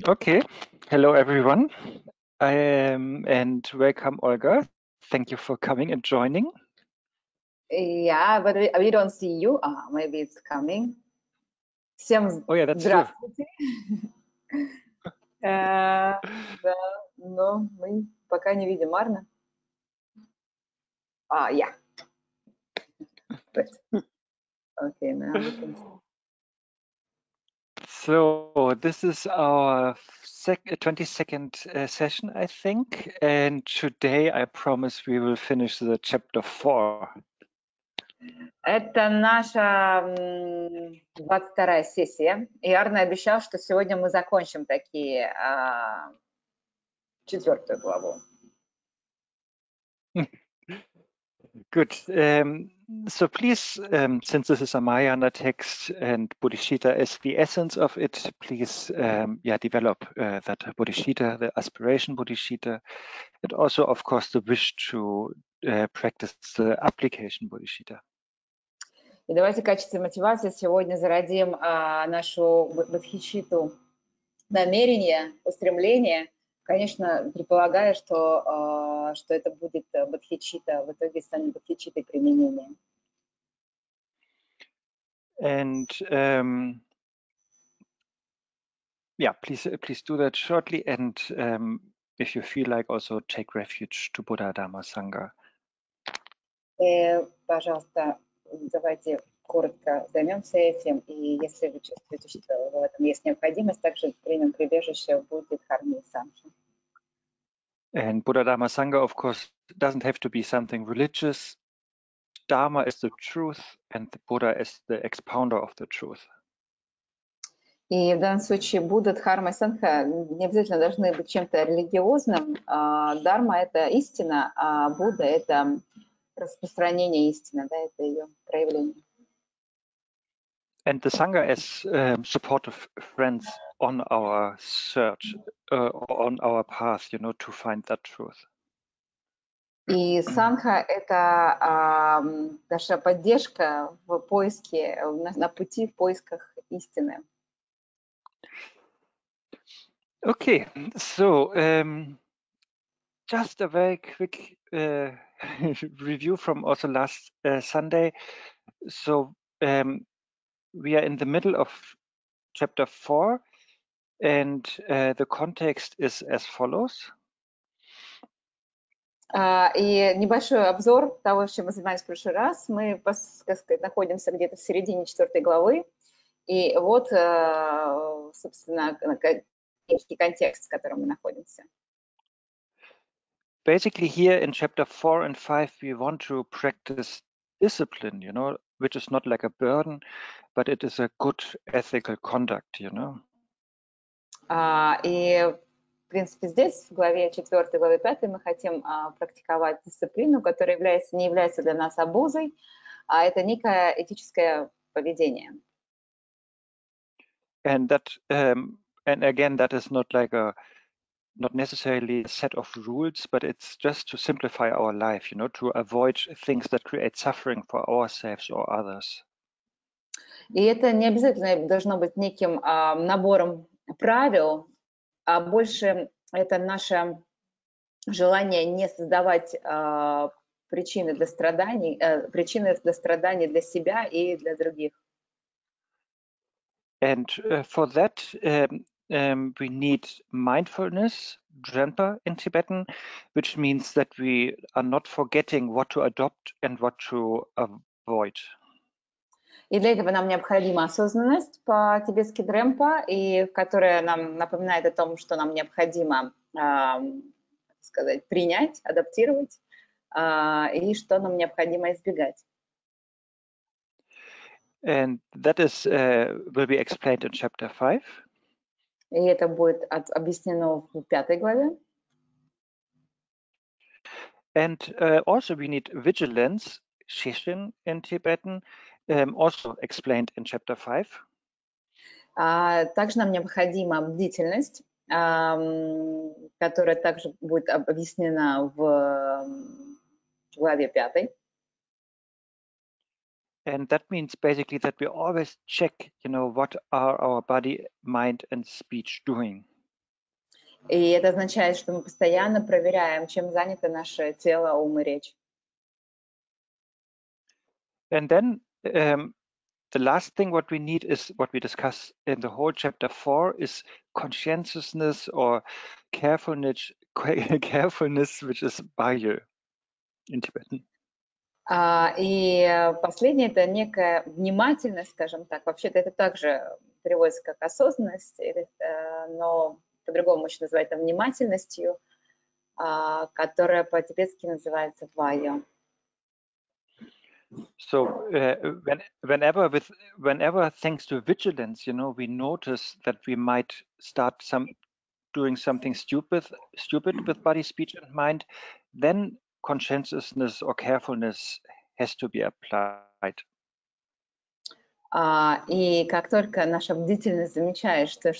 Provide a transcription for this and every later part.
Okay, hello everyone, and welcome Olga. Thank you for coming and joining. Yeah, but we don't see you. Maybe it's coming. Всем Oh yeah, that's true. здравствуйте. Да, но мы пока не видим Арна. Yeah. Good. Okay, now we can see. So this is our 22nd session, I think, and today I promise we will finish the chapter 4. Это наша 22-я сессия. И Арне обещал, что сегодня мы закончим такие 4-ю главу. Good. So please, since this is a Mahayana text and Bodhicitta is the essence of it, please develop that Bodhicitta, the aspiration Bodhicitta, and also, of course, the wish to practice the application Bodhicitta. И давайте в качестве мотивации сегодня зародим нашу бодхичитту намерение, устремление, конечно, предполагая, что это будет бодхичитта, в итоге станет бодхичиттой применения. And please do that shortly. And if you feel like, also take refuge to Buddha, Dhamma, Sangha. Пожалуйста, давайте коротко займемся этим, и если вы чувствуете, что в этом есть необходимость, также примем прибежище в Бодхидхарме и Санже. And Buddha, Dhamma, Sangha, of course, doesn't have to be something religious. Dharma is the truth, and the Buddha is the expounder of the truth. И в данном случае Будда, Дхарма и Санха не обязательно должны быть чем-то религиозным. Дharma — это истина, а Будда — это распространение истины, да, это ее проявление. And the Sangha as supportive friends on our search, on our path, to find that truth. И Санха — это наша поддержка в поиске, на пути в поисках истины. Okay, so just a very quick review from also last Sunday. So we are in the middle of chapter 4, and the context is as follows. И небольшой обзор того, чем мы занимались в прошлый раз. Мы, так сказать, находимся где-то в середине 4 главы. И вот, собственно, контекст, в котором мы находимся. Basically, here in chapter 4 and 5, we want to practice discipline, which is not like a burden, but it is a good ethical conduct, И, в принципе, здесь, в главе 4, главе 5, мы хотим практиковать дисциплину, которая не является для нас обузой, а это некое этическое поведение. And that, and again, that is not like not necessarily a set of rules, but it's just to simplify our life, to avoid things that create suffering for ourselves or others. И это не обязательно должно быть неким набором правил, а больше это наше желание не создавать причины для страданий для себя и для других. And for that, we need mindfulness, drenpa in Tibetan, which means that we are not forgetting what to adopt and what to avoid. И для этого нам необходима осознанность по-тибетски дремпа, и которая нам напоминает о том, что нам необходимо, сказать, принять, адаптировать, и что нам необходимо избегать. And that is will be explained in chapter 5. И это будет объяснено в 5 главе. And also we need vigilance, shishin in Tibetan, also explained in chapter 5. Также нам необходима бдительность, которая также будет объяснена в главе 5. And that means basically that we always check, what are our body, mind, and speech doing. И это означает, что мы постоянно проверяем, чем занято наше тело, ум и речь. And then the last thing what we need is what we discuss in the whole chapter 4 is conscientiousness or carefulness, which is Bayu in Tibetan. И последнее — это некая внимательность, скажем так. Вообще-то это также переводится как осознанность, но по-другому можно назвать это внимательностью, которая по-тибетски называется вайо. So whenever thanks to vigilance, you know, we notice that we might start doing something stupid with body, speech, and mind, then conscientiousness or carefulness has to be applied. И как только наша бдительность замечает, что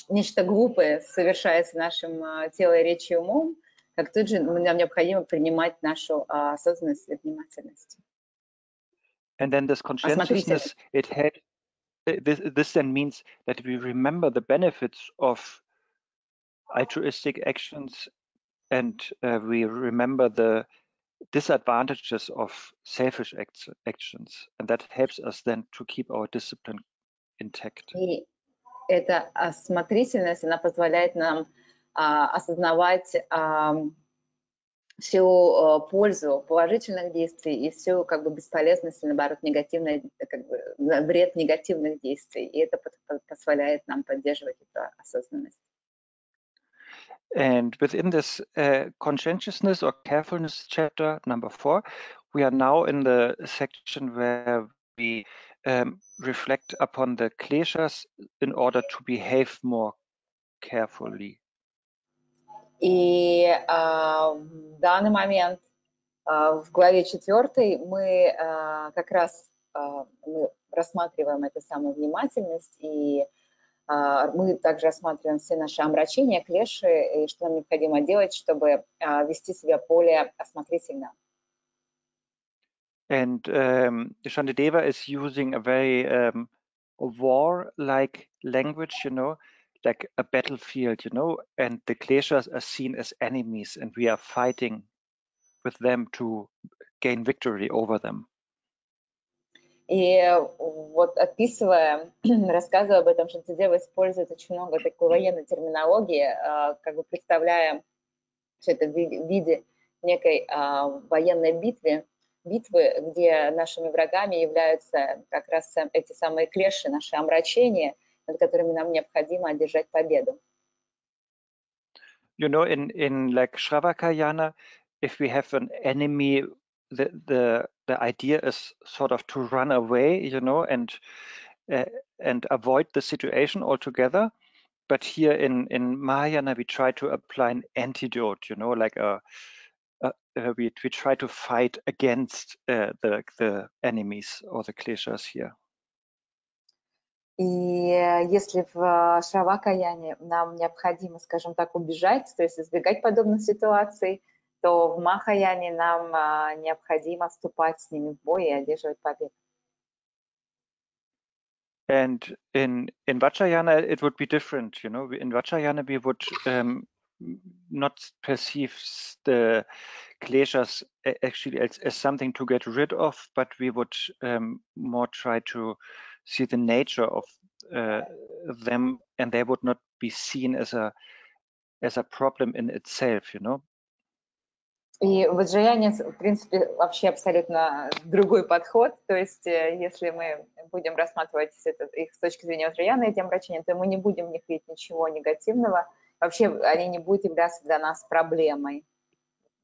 нечто глупое совершается нашим телом, речью, умом, как тут же нам необходимо принимать нашу осознанность и внимательность. And then this conscientiousness, this then means that we remember the benefits of altruistic actions, and we remember the disadvantages of selfish actions, and that helps us then to keep our discipline intact. И эта осмотрительность, она позволяет нам осознавать всю пользу положительных действий и всю как бы бесполезность, наоборот, вред негативных действий. И это позволяет нам поддерживать эту осознанность. And within this conscientiousness or carefulness chapter number 4, we are now in the section where we reflect upon the kleshas in order to behave more carefully. И в данный момент в главе 4 мы как раз мы рассматриваем эту самую внимательность, и мы также рассматриваем все наши омрачения, клеши, и что нам необходимо делать, чтобы вести себя более осмотрительно. And Shantideva is using a very war-like language, you know, like a battlefield, you know, and the kleshas are seen as enemies, and we are fighting with them to gain victory over them. И вот описывая, рассказывая об этом, Шантидева использует очень много такой военной терминологии, как бы представляя все это в виде некой военной битвы, где нашими врагами являются как раз эти самые клеши, наши омрачения, над которыми нам необходимо одержать победу. You know, in like Shravakayana, if we have an enemy, the idea is sort of to run away, you know, and avoid the situation altogether. But here in Mahayana, we try to apply an antidote, you know, like we try to fight against the enemies or the kleshas here. И если в Шравакаяне нам необходимо, скажем так, убежать, то есть избегать подобных ситуаций, то в Махаяне нам необходимо вступать с ними в бой и одерживать победу. And in Vajrayana, it would be different, you know. In Vajrayana, we would not perceive the kleshas actually as something to get rid of, but we would more try to see the nature of them, and they would not be seen as a problem in itself, you know. И в Ваджраяне, в принципе, вообще абсолютно другой подход. То есть, если мы будем рассматривать их с точки зрения Ваджраяна, эти омрачения, то мы не будем в них видеть ничего негативного. Вообще, они не будут являться для нас проблемой,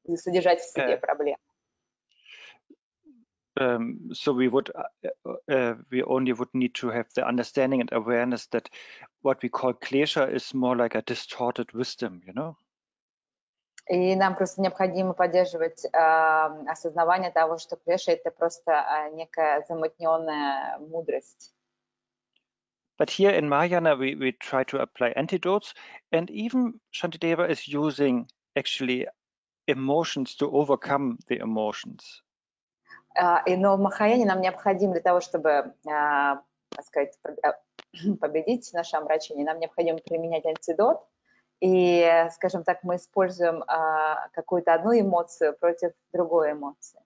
и содержать в себе проблемы. So we only would need to have the understanding and awareness that what we call klesha is more like a distorted wisdom, you know. И нам просто необходимо поддерживать осознавание того, что клеша — это просто некая замутненная мудрость. But here in Mahayana, we try to apply antidotes, and even Shantideva is using actually emotions to overcome the emotions. Но в Махаяне нам необходимо для того, чтобы, так сказать, победить наше омрачение, нам необходимо применять антидот, И, скажем так, мы используем какую-то одну эмоцию против другой эмоции.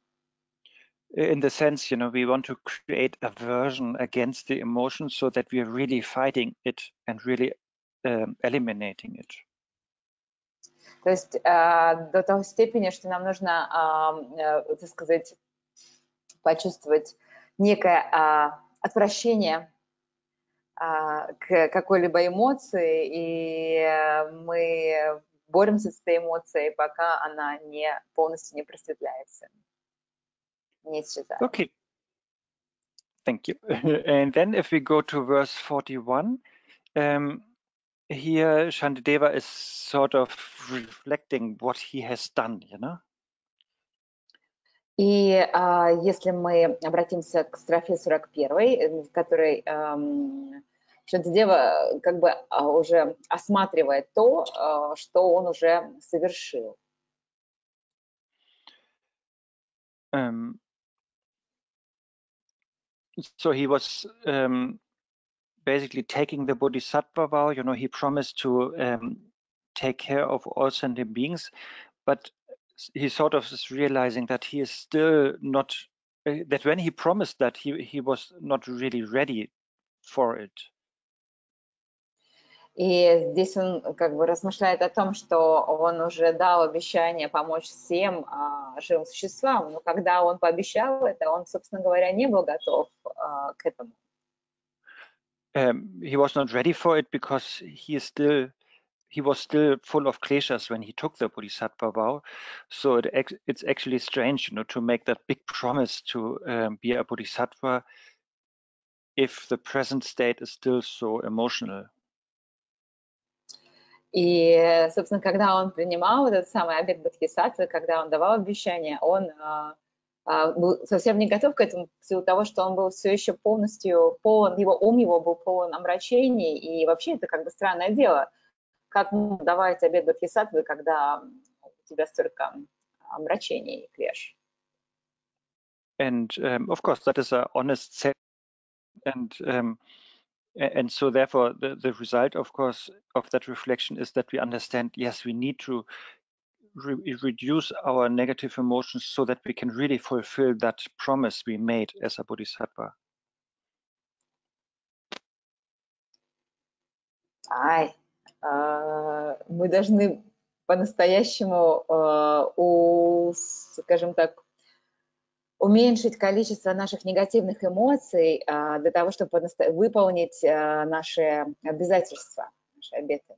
In the sense, we want to create aversion against the emotion so that we are really fighting it and really eliminating it. То есть до той степени, что нам нужно, так сказать, почувствовать некое отвращение к какой-либо эмоции, и мы боремся с этой эмоцией, пока она полностью не просветляется, не исчезает. Okay. Thank you. And then if we go to verse 41, here Shantideva is sort of reflecting what he has done, И если мы обратимся к строфе 41, в которой Шантидева как бы уже осматривает то, что он уже совершил. So he was basically taking the Bodhisattva vow. He promised to take care of all sentient beings, but he sort of is realizing that he is still not, that when he promised that, he was not really ready for it. И здесь он как бы размышляет о том, что он уже дал обещание помочь всем живым существам, но когда он пообещал это, он, собственно говоря, не был готов к этому. He was not ready for it because he was still full of kleshas when he took the Bodhisattva vow. So it's actually strange, to make that big promise to be a Bodhisattva if the present state is still so emotional. И, собственно, когда он принимал этот самый обет Бодхисаттвы, когда он давал обещание, он был совсем не готов к этому, в силу того, что он был все еще полностью полон, ум его был полон омрачений, и вообще это как бы странное дело. Как давать обет Бодхисаттвы, когда у тебя столько омрачений, клеш? And of course, that is an honest set, and so therefore the result, of course, of that reflection is that we understand, yes, we need to reduce our negative emotions so that we can really fulfill that promise we made as a Bodhisattva. Мы должны по-настоящему, скажем так, уменьшить количество наших негативных эмоций для того, чтобы выполнить наши обязательства, наши обеты.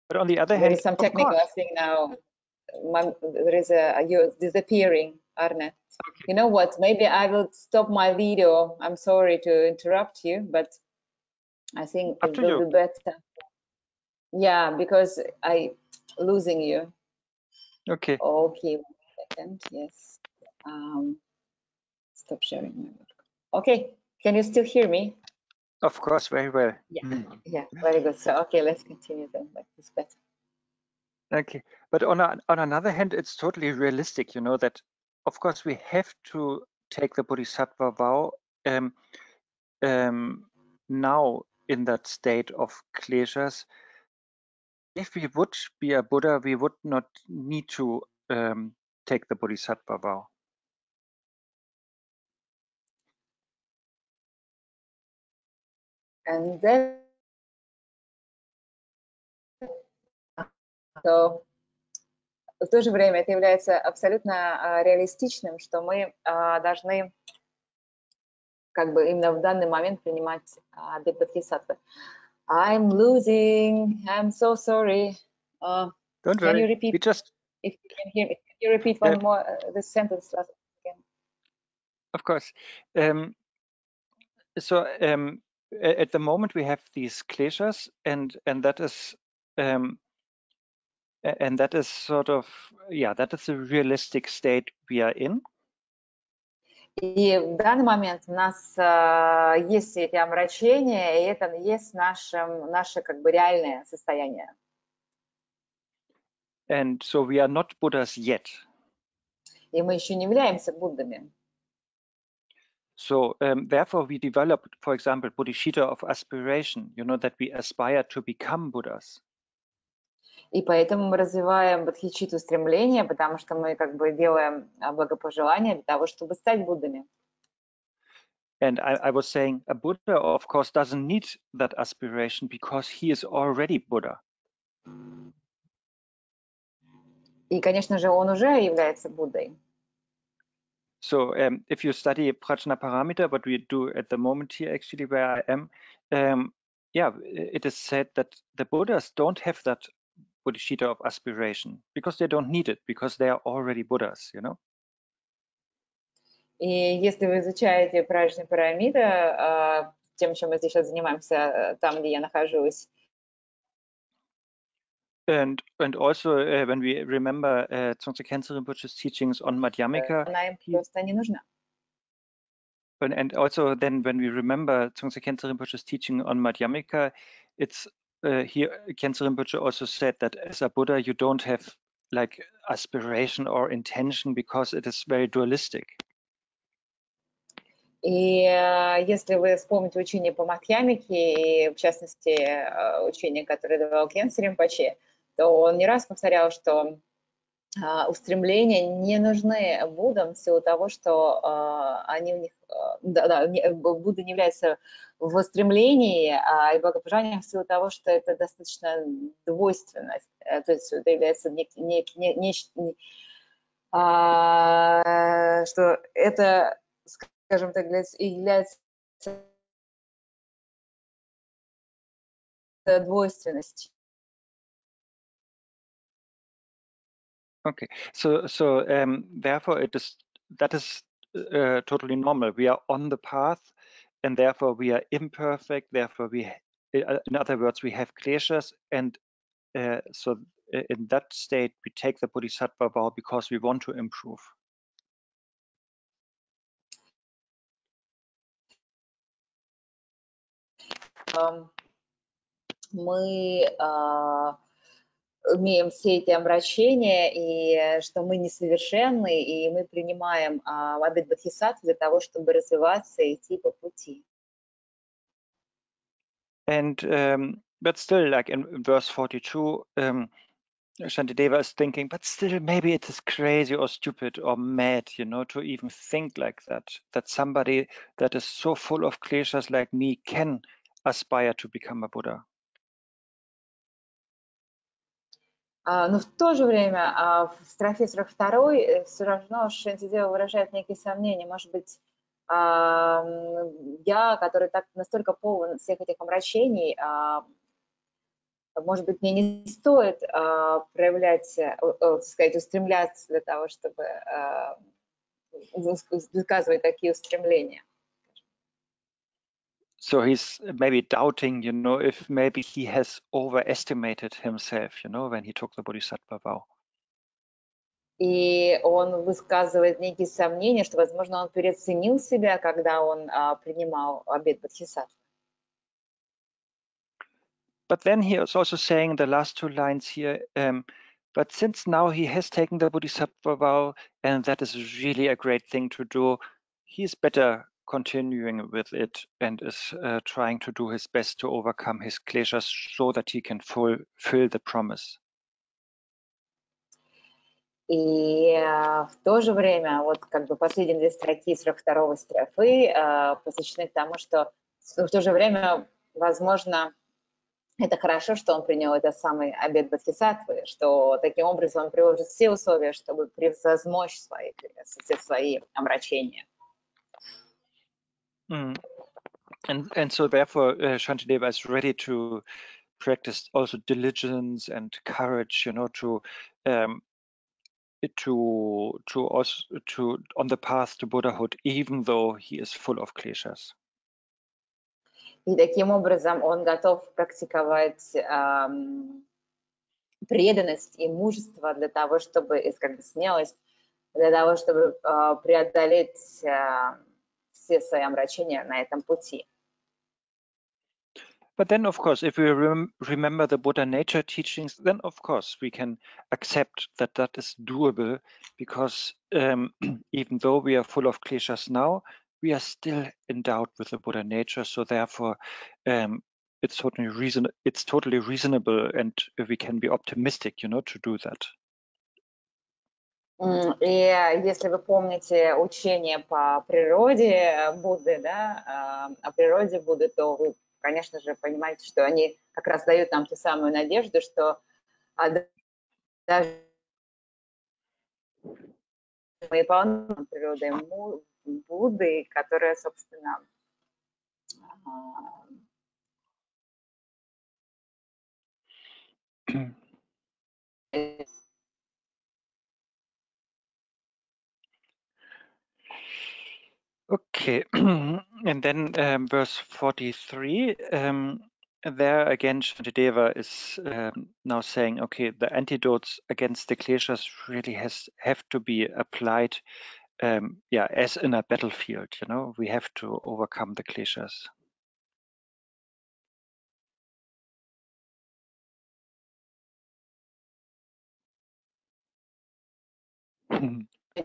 But on the other There hand, is some technical thing now. There is you're disappearing, Arne. Okay. You know what? Maybe I will stop my video. I'm sorry to interrupt you, but I think it will be better. Yeah, because I losing you. Okay. Okay, 1 second. Yes. Stop sharing my work. Okay, can you still hear me? Of course, very well. Yeah, very good. So, okay, let's continue then. It's better. Okay, but on another hand, it's totally realistic, that of course we have to take the Bodhisattva vow now in that state of kleshas. If we would be a Buddha, we would not need to take the Bodhisattva vow. And then, so, в то же время это является абсолютно реалистичным, что мы должны как бы именно в данный момент принимать обет Бодхисаттвы. I'm losing. I'm so sorry. Don't can worry. you repeat? If you can hear me, can you repeat one more the sentence again? Of course. So at the moment we have these kleshas, and that is sort of, that is the realistic state we are in. И в данный момент у нас есть эти омрачения, и это есть наше как бы реальное состояние. And so we are not Buddhas yet. И мы еще не являемся Буддами. So therefore we developed, for example, bodhicitta of aspiration, you know, that we aspire to become Buddhas. И поэтому мы развиваем бодхичитту стремления, потому что мы как бы делаем благопожелания для того, чтобы стать Буддами. And I was saying a Buddha, of course, doesn't need that aspiration because he is already Buddha. И, конечно же, он уже является Буддой. So if you study Prajnaparamita, what we do at the moment here, actually, where I am, yeah, it is said that the Buddhas don't have that bodhicitta of aspiration because they don't need it, because they are already Buddhas, you know. И если вы изучаете Праджнапарамита, тем, чем мы сейчас занимаемся, там, где я нахожусь. And also when we remember Dzongsar Khyentse Rinpoche's teachings on Madhyamika, Она им просто не нужна. And also then when we remember Dzongsar Khyentse Rinpoche's teaching on Madhyamika, it's here Khyentse Rinpoche also said that as a Buddha you don't have like aspiration or intention because it is very dualistic. И если вы вспомните учение по Мадхьямике, и в частности учение, которое давал Кhyentse Rinpoche, то он не раз повторял, что устремления не нужны Буддам в силу того, что они у них, Будда не является в устремлении и благопожеланиях в силу того, что это достаточно двойственно, то есть это является что это, скажем так, является двойственностью. Okay, so therefore that is totally normal. We are on the path, and therefore we are imperfect. Therefore in other words, we have kleshas, and so in that state we take the Bodhisattva vow because we want to improve. Мы имеем все эти омрачения, и что мы несовершенны, и мы принимаем обет Бодхисаттвы для того, чтобы развиваться и идти по пути. And but still, like in verse 42, Shantideva is thinking, but still maybe it is crazy or stupid or mad, you know, to even think like that somebody that is so full of kleshas like me can aspire to become a Buddha. Но в то же время в строфе 42 все равно Шантидева выражает некие сомнения. Может быть, я, который так настолько полон всех этих омрачений, может быть, мне не стоит проявлять, так сказать, устремляться для того, чтобы высказывать такие устремления. So he's maybe doubting, you know, if maybe he has overestimated himself, you know, when he took the Bodhisattva vow. И он высказывает некие сомнения, что, возможно, он переоценил себя, когда он принимал обет Бодхисаттвы. But then he is also saying the last two lines here, but since now he has taken the Bodhisattva vow, and that is really a great thing to do, he is better continuing with it and is trying to do his best to overcome his kleshas so that he can fulfill the promise. И в то же время, вот как бы последние две строки 42-го строфы посвящены тому, что в то же время, возможно, это хорошо, что он принял этот самый обет Бодхисаттвы, что таким образом он приложит все условия, чтобы превозмочь все свои омрачения. And so therefore Shantideva is ready to practice also diligence and courage, you know, to on the path to Buddhahood, even though he is full of kleshas. И таким образом он готов практиковать преданность и мужество для того, чтобы, и как бы смелость, для того, чтобы преодолеть все свои омрачения на этом пути. But then, of course, if we remember the Buddha nature teachings, then of course we can accept that that is doable, because even though we are full of kleshas now, we are still endowed with the Buddha nature, so therefore it's totally reasonable, and we can be optimistic, to do that. И если вы помните учение по природе Будды, да, о природе Будды, то вы, конечно же, понимаете, что они как раз дают нам ту самую надежду, что даже мы полны природой Будды, которая, собственно, Okay, and then verse 43, there again Shantideva is now saying, okay, the antidotes against the kleshas really have to be applied, as in a battlefield, we have to overcome the kleshas.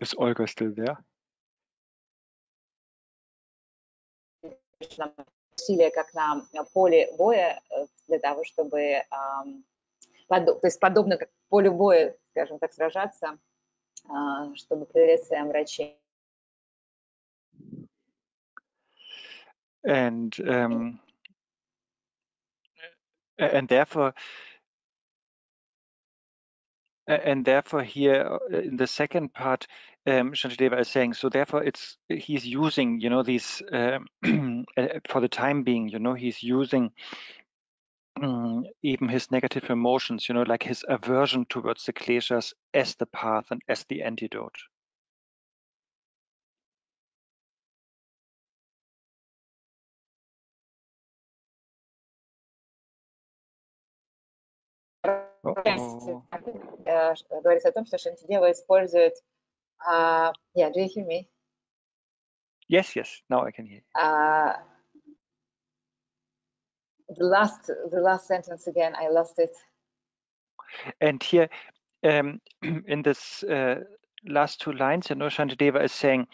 Is Olga still there? Усилия как на поле боя для того, чтобы, то есть подобно как полю боя, скажем так, сражаться, чтобы преодолеть свои омрачения. And therefore here in the second part, Shantideva is saying, so therefore he's using, these, for the time being, he's using even his negative emotions, like his aversion towards the kleshas as the path and as the antidote. Говорится о том, что Шантидева использует... yeah, do you hear me? Yes, now I can hear you. The last sentence again, I lost it. And here, in this last two lines, Shantideva is saying,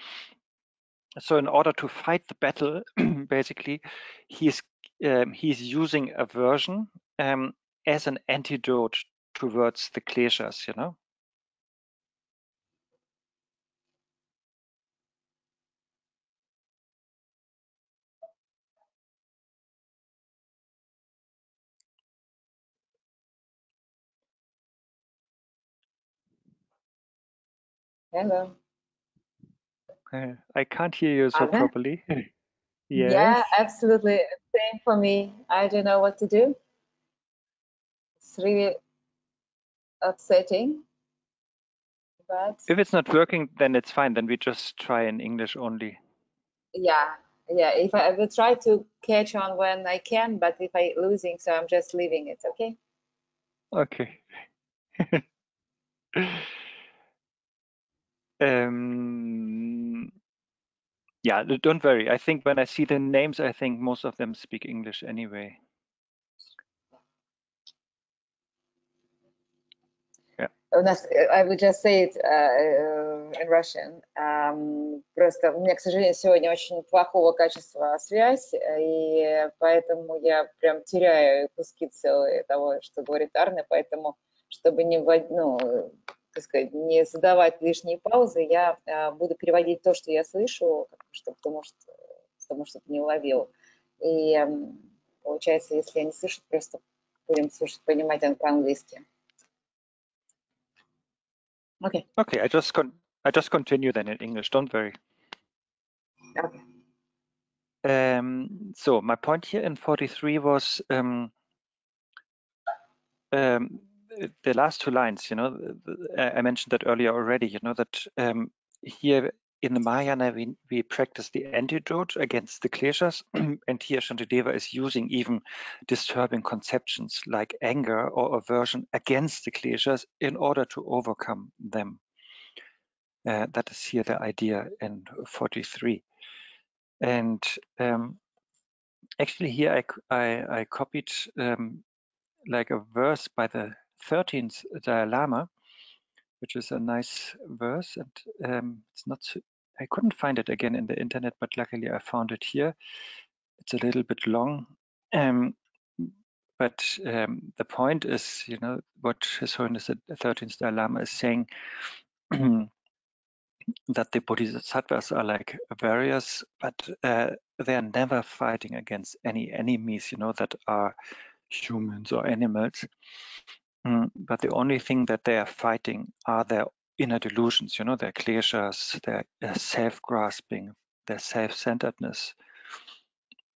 so in order to fight the battle, basically, he's using aversion as an antidote towards the kleshas, Hello. I can't hear you so Arne? properly. Yes. Yeah, absolutely. Same for me. I don't know what to do. It's really upsetting. But if it's not working, then it's fine. Then we just try in English only. Yeah. If I will try to catch on when I can, but if I'm losing, so I'm just leaving it. Okay. Okay. Yeah, don't worry. I think when I see the names, I think most of them speak English anyway. Yeah. I would just say it in Russian. Просто у меня, к сожалению, сегодня очень плохого качества связь, и поэтому я прям теряю куски целые того, что говорит Арне, поэтому, чтобы не так сказать, не задавать лишние паузы, я буду переводить то, что я слышу, потому что ты не уловил. И получается, если я не слышу, просто будем слушать, понимать по-английски. Okay. Okay, I just continue then in English. Don't worry. Okay. So my point here in 43 was the last two lines. I mentioned that earlier already. That here in the Mahayana we practice the antidote against the kleshas, and here Shantideva is using even disturbing conceptions like anger or aversion against the kleshas in order to overcome them. That is here the idea in 43. And actually here I copied like a verse by the 13th Dalai Lama, which is a nice verse, and it's not I couldn't find it again in the internet, but luckily I found it here. It's a little bit long, but the point is, you know, what His Holiness the 13th Dalai Lama is saying, that the Bodhisattvas are like warriors, but they are never fighting against any enemies, you know, that are humans or animals. But the only thing that they are fighting are their inner delusions, you know, their kleshas, their self-grasping, their self-centeredness.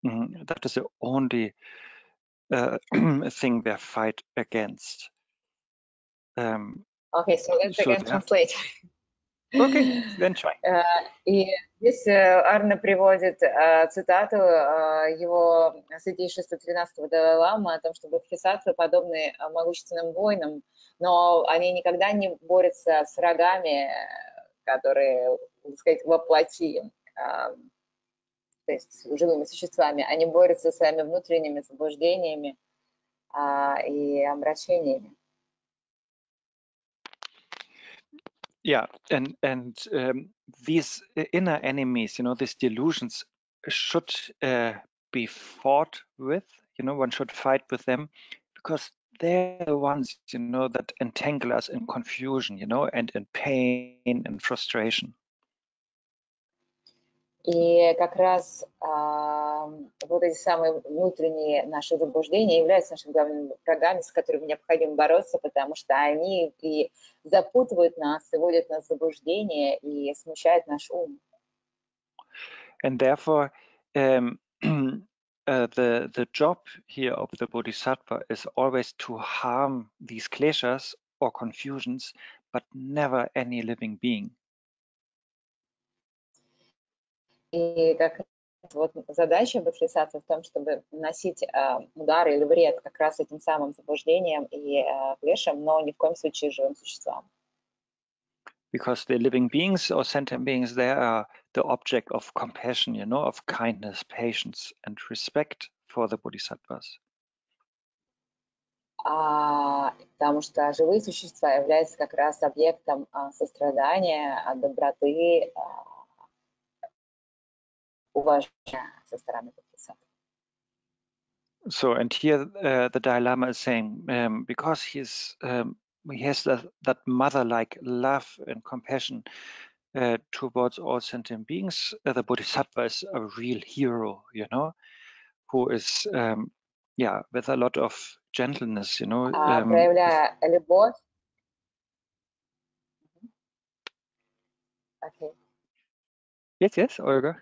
That is the only thing they fight against. Okay, so let's again translate. Okay, then try. И здесь Арне приводит цитату его святейшества 13-го Далай-ламы о том, что бодхисаттвы подобны могущественным воинам, но они никогда не борются с врагами, которые, так сказать, воплоти, то есть живыми существами. Они борются со своими внутренними заблуждениями и омрачениями. Yeah, and these inner enemies, you know, these delusions should be fought with. You know, one should fight with them because they're the ones, you know, that entangle us in confusion, you know, and in pain and frustration. И как раз вот эти самые внутренние наши заблуждения являются нашими главными врагами, с которыми необходимо бороться, потому что они и запутывают нас, и вводят нас в заблуждение, и смущают наш ум. And therefore, the job here of the Bodhisattva is always to harm these kleshas or confusions, but never any living being. И как вот задача бодхисаттвы в том, чтобы наносить удары или вред как раз этим самым заблуждениям и клешам, но ни в коем случае живым существам. Because the living beings or sentient beings, they are the object of compassion, you know, of kindness, patience, and respect for the bodhisattvas. Потому что живые существа являются как раз объектом сострадания, доброты, уважения со стороны бодхисаттвы. So, and here the Dalai Lama is saying, because he has that mother-like love and compassion towards all sentient beings, the Bodhisattva is a real hero, you know, who is, with a lot of gentleness, you know. Проявляя любовь. Okay. Yes, Olga.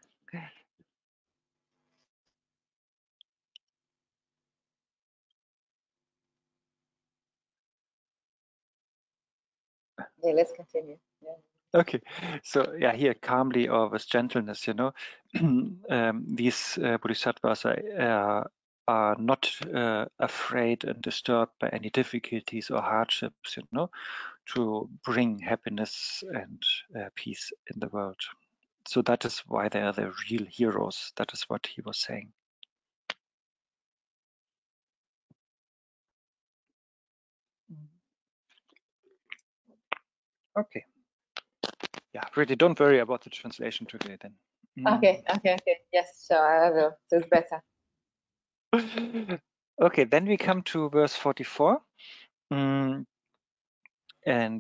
Yeah, let's continue. Yeah. Okay, so yeah, here calmly or with gentleness, you know, these bodhisattvas are not afraid and disturbed by any difficulties or hardships, you know, to bring happiness and peace in the world. So that is why they are the real heroes. That is what he was saying. Okay. Yeah, really, don't worry about the translation today then. Okay. Yes, sure, I will. So it's better. Okay, then we come to verse 44. And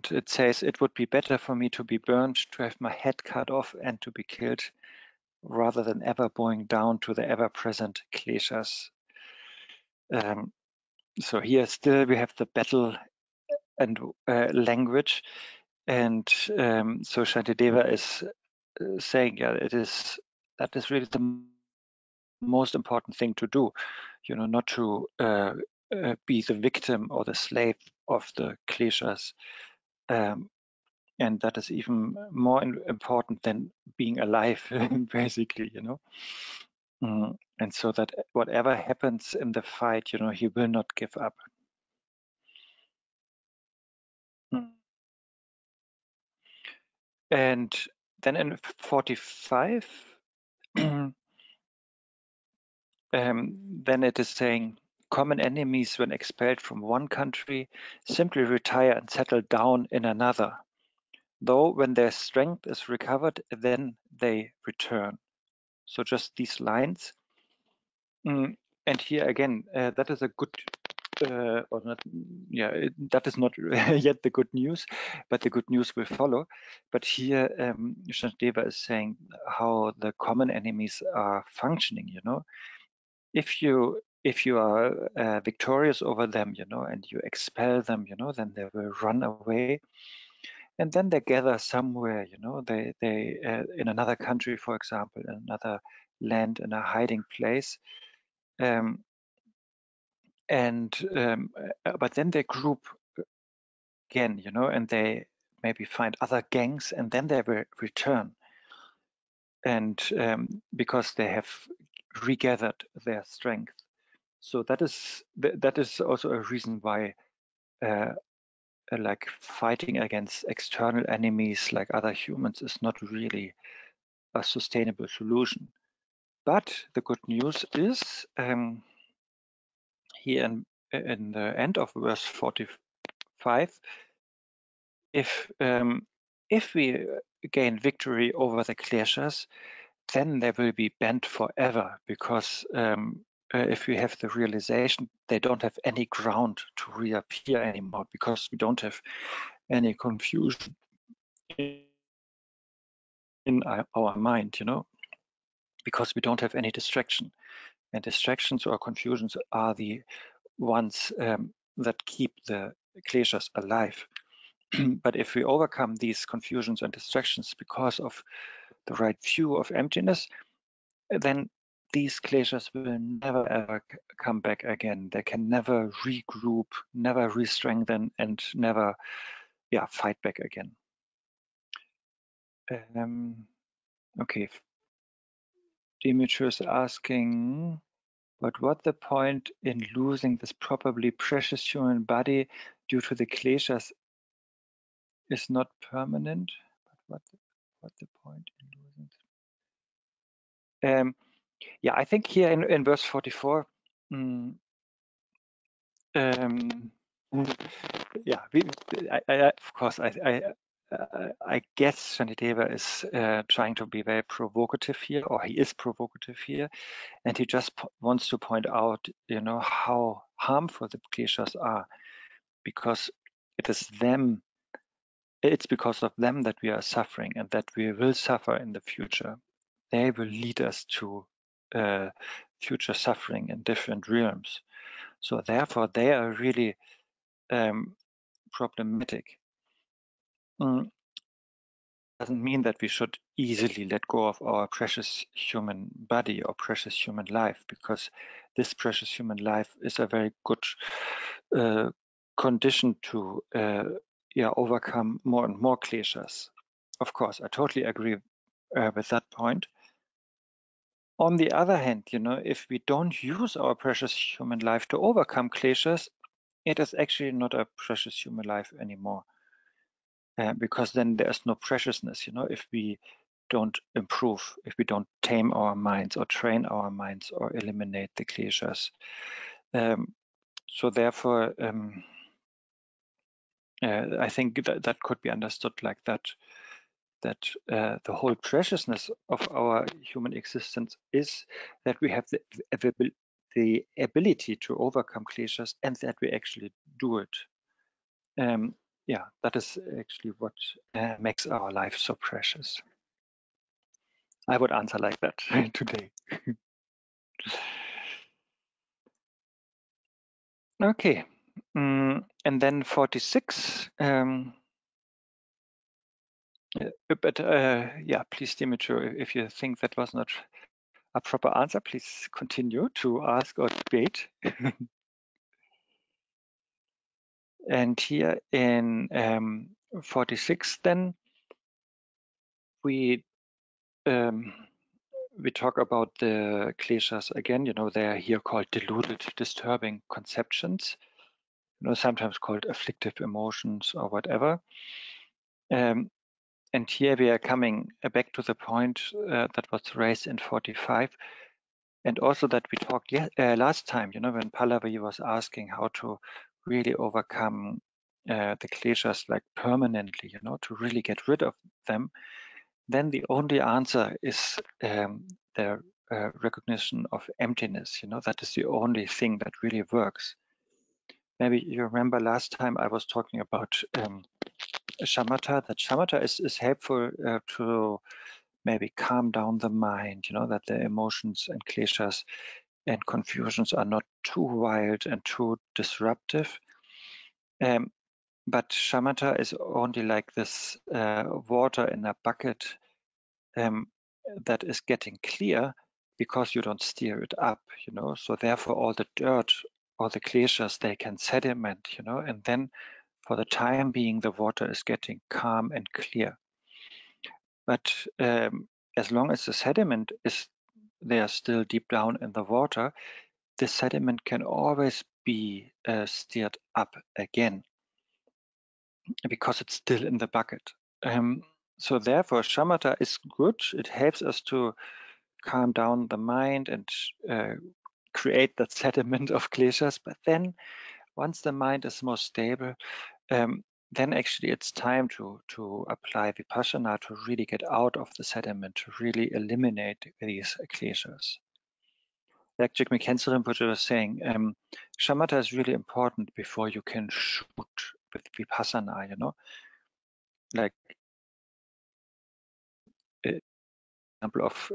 it says, it would be better for me to be burned, to have my head cut off and to be killed, rather than ever bowing down to the ever-present kleshas. So here still we have the battle and language. And so Shantideva is saying, yeah, that is really the most important thing to do, you know, not to be the victim or the slave of the kleshas. And that is even more important than being alive, basically, you know. And so that whatever happens in the fight, you know, he will not give up. And then in 45, then it is saying, common enemies, when expelled from one country, simply retire and settle down in another. though when their strength is recovered, then they return. So just these lines. And here again, that is a good, or not, yeah, that is not yet the good news, but the good news will follow. But here, Shantideva is saying how the common enemies are functioning, you know. If you are victorious over them, you know, and you expel them, you know, then they will run away. And then they gather somewhere, you know, they in another country, for example, in another land, in a hiding place. But then they group again, you know, and they maybe find other gangs, and then they will return. And because they have regathered their strength. So that is also a reason why like fighting against external enemies like other humans is not really a sustainable solution. But the good news is here in the end of verse 45, if we gain victory over the kleshas, then they will be banned forever, because if we have the realization they don't have any ground to reappear anymore, because we don't have any confusion in our mind, you know, because we don't have any distraction. And distractions or confusions are the ones that keep the kleshas alive. But if we overcome these confusions and distractions because of the right view of emptiness, then these kleshas will never ever come back again. They can never regroup, never re-strengthen, and never fight back again. Okay, Demetrius asking, but what the point in losing this probably precious human body due to the kleshas is not permanent? But what the point in losing? Yeah, I think here in verse 44, yeah, of course, I guess Shantideva is trying to be very provocative here, or he is provocative here, and he just wants to point out, you know, how harmful the kleshas are, because it's because of them that we are suffering, and that we will suffer in the future. They will lead us to future suffering in different realms. So therefore, they are really problematic. Doesn't mean that we should easily let go of our precious human body or precious human life, because this precious human life is a very good condition to overcome more and more kleshas. Of course, I totally agree with that point. On the other hand, you know, if we don't use our precious human life to overcome kleshas, it is actually not a precious human life anymore. Because then there's no preciousness, you know, if we don't improve, if we don't tame our minds or train our minds or eliminate the kleshas. So therefore, I think that could be understood like that, the whole preciousness of our human existence is that we have the ability to overcome kleshas, and that we actually do it. Yeah, that is actually what makes our life so precious. I would answer like that today. Okay, and then 46. But yeah, please, Dimitri, if you think that was not a proper answer, please continue to ask or debate. And here in 46, then we talk about the kleshas again. You know, they are here called deluded, disturbing conceptions. You know, sometimes called afflictive emotions or whatever. And here we are coming back to the point that was raised in 45, and also that we talked last time, you know, when Pallavi was asking how to really overcome the kleshas like permanently, you know, to really get rid of them, then the only answer is the recognition of emptiness. You know, that is the only thing that really works. Maybe you remember last time I was talking about shamatha. That shamatha is helpful to maybe calm down the mind. You know, that the emotions and kleshas and confusions are not too wild and too disruptive. But shamatha is only like this water in a bucket that is getting clear because you don't stir it up, you know. So therefore all the dirt or the kleshas, they can sediment, you know, and then for the time being the water is getting calm and clear. But as long as the sediment is there still deep down in the water, the sediment can always be stirred up again because it's still in the bucket. So therefore shamatha is good. It helps us to calm down the mind and create that sediment of kleshas. But then once the mind is more stable, then actually it's time to apply vipassana to really get out of the sediment, to really eliminate these kleshas. Like Khyentse Rinpoche was saying, shamatha is really important before you can shoot with vipassana, you know. Like example of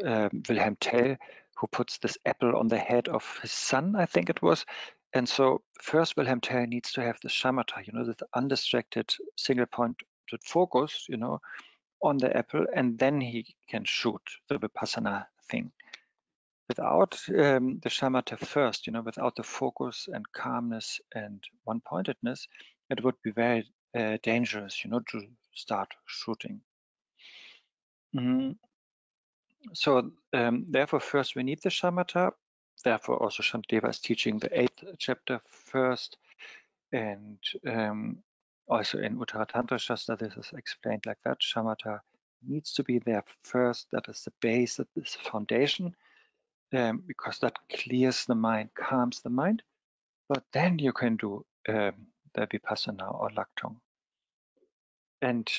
Wilhelm Tell, who puts this apple on the head of his son, I think it was. And so first Wilhelm Tell needs to have the shamatha, you know, this undistracted single pointed focus, you know, on the apple, and then he can shoot the vipassana thing. Without the shamatha first, you know, without the focus and calmness and one-pointedness, it would be very dangerous, you know, to start shooting. So therefore first we need the shamatha. Therefore also Shantideva is teaching the 8th chapter first, and also in Uttara Tantra Shastra this is explained like that. Shamatha needs to be there first. That is the base, that is the foundation, because that clears the mind, calms the mind. But then you can do the vipassana or Leitung. And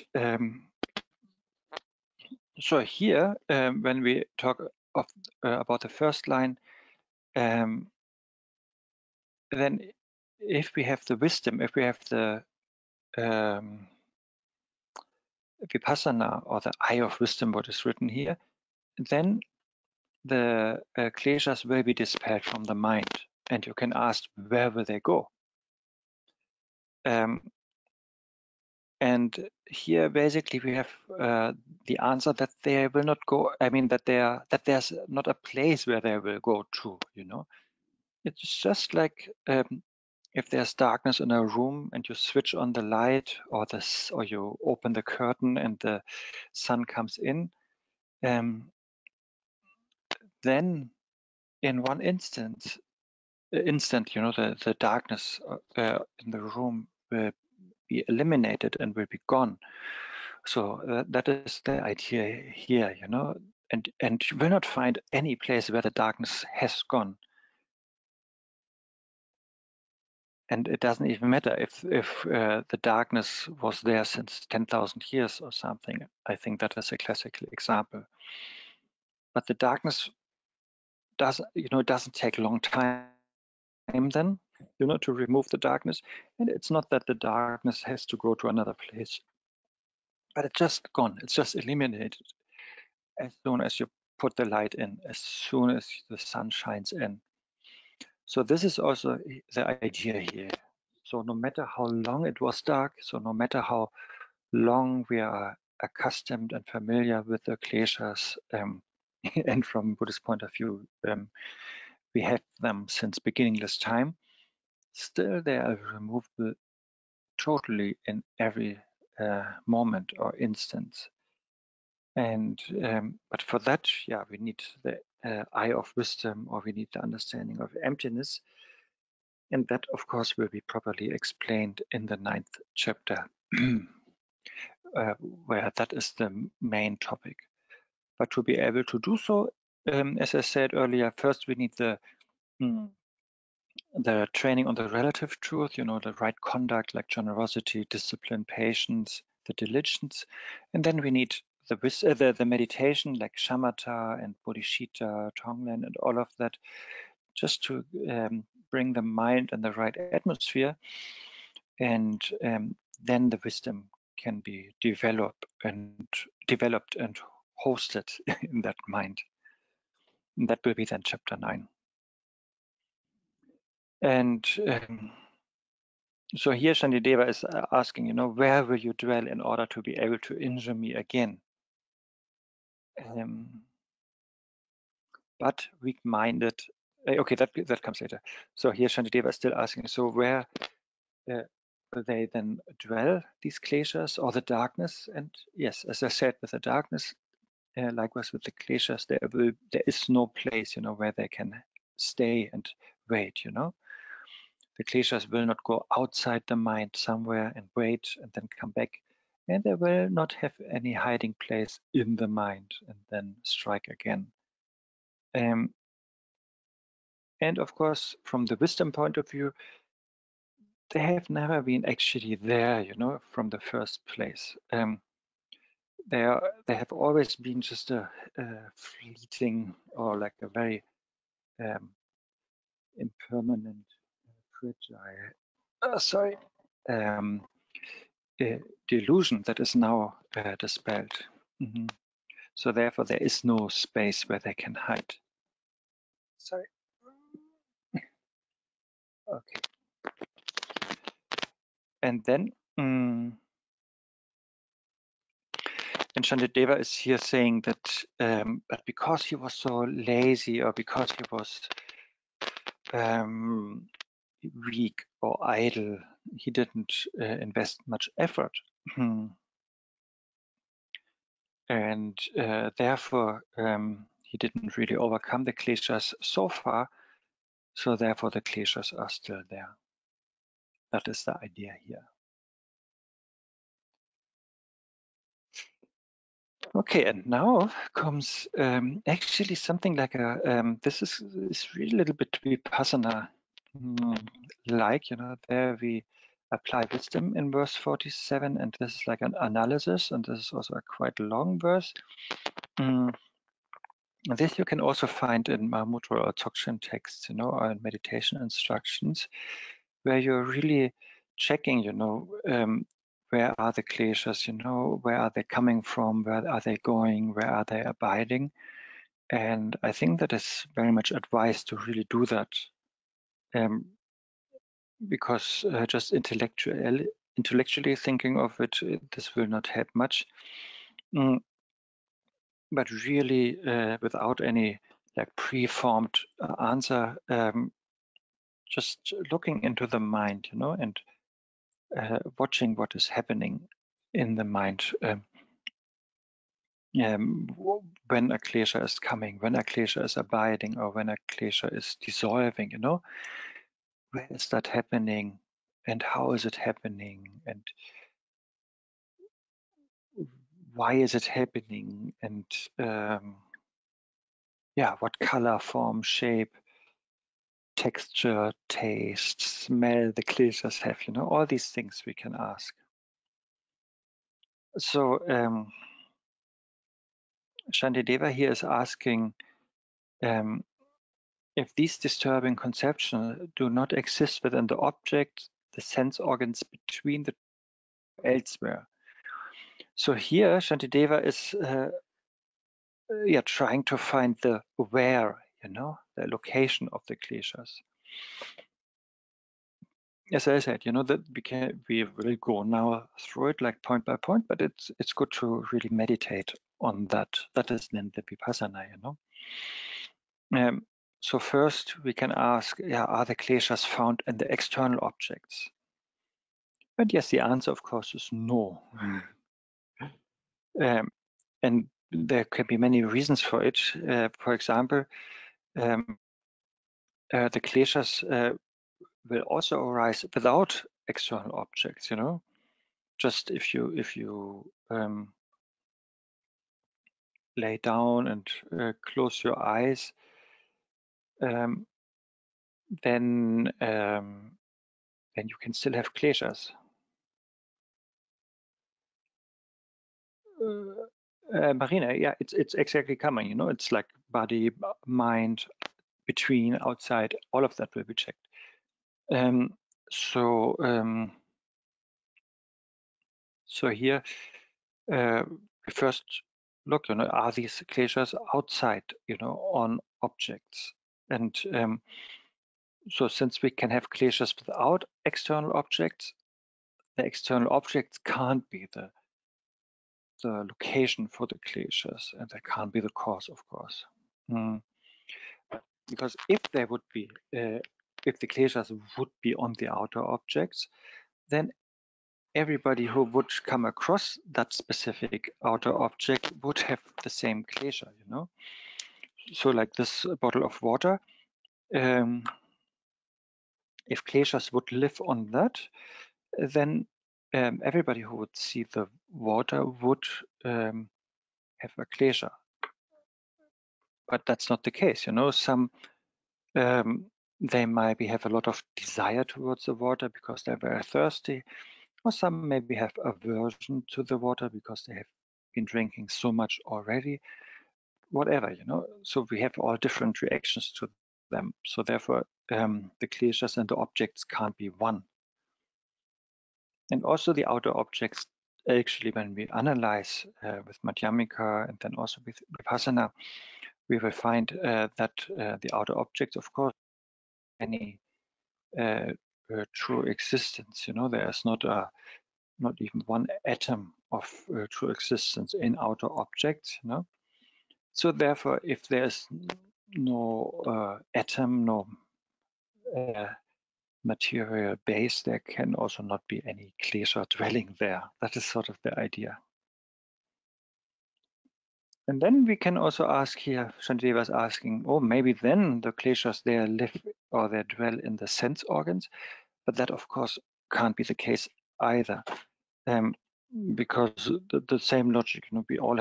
so here, when we talk about the first line, then if we have the wisdom, if we have the vipassana or the eye of wisdom, what is written here, then the kleshas will be dispelled from the mind, and you can ask, where will they go? And here basically we have the answer that they will not go. I mean that there's not a place where they will go to, you know. It's just like if there's darkness in a room and you switch on the light, or you open the curtain and the sun comes in, then in one instant, you know, the darkness in the room will be eliminated and will be gone. So that is the idea here, you know, and you will not find any place where the darkness has gone. And it doesn't even matter if the darkness was there since 10,000 years or something. I think that is a classical example. But the darkness doesn't take a long time then, you know, to remove the darkness. And it's not that the darkness has to go to another place, but it's just gone. It's just eliminated as soon as you put the light in, as soon as the sun shines in. So this is also the idea here. So no matter how long it was dark, so no matter how long we are accustomed and familiar with the kleshas, and from Buddhist point of view, we had them since beginningless time, still they are removable totally in every moment or instance. And but for that, yeah, we need the eye of wisdom, or we need the understanding of emptiness. And that, of course, will be properly explained in the 9th chapter, where that is the main topic. But to be able to do so, as I said earlier, first we need the the training on the relative truth, the right conduct like generosity, discipline, patience, the diligence. And then we need the meditation like shamatha and bodhicitta, tonglen, and all of that, just to bring the mind in the right atmosphere. And then the wisdom can be developed and hosted in that mind. And that will be then chapter 9. And so here Shantideva is asking, where will you dwell in order to be able to injure me again? But weak-minded, okay, that comes later. So here Shantideva is still asking, so where will they then dwell, these kleshas or the darkness? And yes, as I said, with the darkness, likewise with the kleshas, there is no place, where they can stay and wait, The kleshas will not go outside the mind somewhere and wait and then come back. And they will not have any hiding place in the mind and then strike again. And of course, from the wisdom point of view, they have never been actually there, from the first place. They have always been just a fleeting or like a very impermanent, fragile, delusion that is now dispelled. So therefore, there is no space where they can hide. Sorry. Okay. And then, and Shantideva is here saying that but because he was so lazy or because he was weak or idle, he didn't invest much effort. And therefore, he didn't really overcome the kleshas so far. So therefore, the kleshas are still there. That is the idea here. Okay, and now comes actually something like this is really a little bit vipassana like, there we apply wisdom in verse 47, and this is like an analysis, and this is also a quite long verse. This you can also find in Mahamudra or Dzogchen texts, or in meditation instructions, where you're really checking, where are the kleshas, where are they coming from, where are they going, where are they abiding? And I think that is very much advised to really do that, because just intellectually thinking of it, this will not help much. But really, without any like preformed answer, just looking into the mind, and watching what is happening in the mind when a klesha is coming, when a klesha is abiding, or when a klesha is dissolving, where is that happening and how is it happening and why is it happening, and what color, form, shape, texture, taste, smell the kleshas have, all these things we can ask. So Shantideva here is asking if these disturbing conceptions do not exist within the object, the sense organs between the elsewhere. So here Shantideva is trying to find the where, the location of the kleshas. As I said, that we will go now through it like point by point, but it's good to really meditate on that. That is then the vipassana, So first we can ask, are the kleshas found in the external objects? And yes, the answer, of course, is no. And there can be many reasons for it. For example, the kleshas will also arise without external objects, Just if you lay down and close your eyes, then you can still have kleshas. Marina, yeah, it's exactly coming. You know, it's like body, mind, between, outside, all of that will be checked. So here we first look, you know, are these kleshas outside, you know, on objects? And so since we can have kleshas without external objects, the external objects can't be the location for the kleshas, and they can't be the cause, of course. Because if they would be, if the kleshas would be on the outer objects, then everybody who would come across that specific outer object would have the same klesha, you know. So like this bottle of water, if kleshas would live on that, then everybody who would see the water would have a klesha. But that's not the case, you know. Some they maybe have a lot of desire towards the water because they're very thirsty, or some maybe have aversion to the water because they have been drinking so much already. Whatever, you know. So we have all different reactions to them. So therefore, the kleshas and the objects can't be one. And also the outer objects, actually, when we analyze with Madhyamika and then also with Vipassana, we will find that the outer objects, of course, any true existence. You know, there is not even one atom of true existence in outer objects. You know, so therefore, if there's no atom, no material base, there can also not be any klesha dwelling there. That is sort of the idea. And then we can also ask here, Shantideva is asking, oh, maybe then the kleshas there live or they dwell in the sense organs, but that of course can't be the case either, because the same logic, you know, we all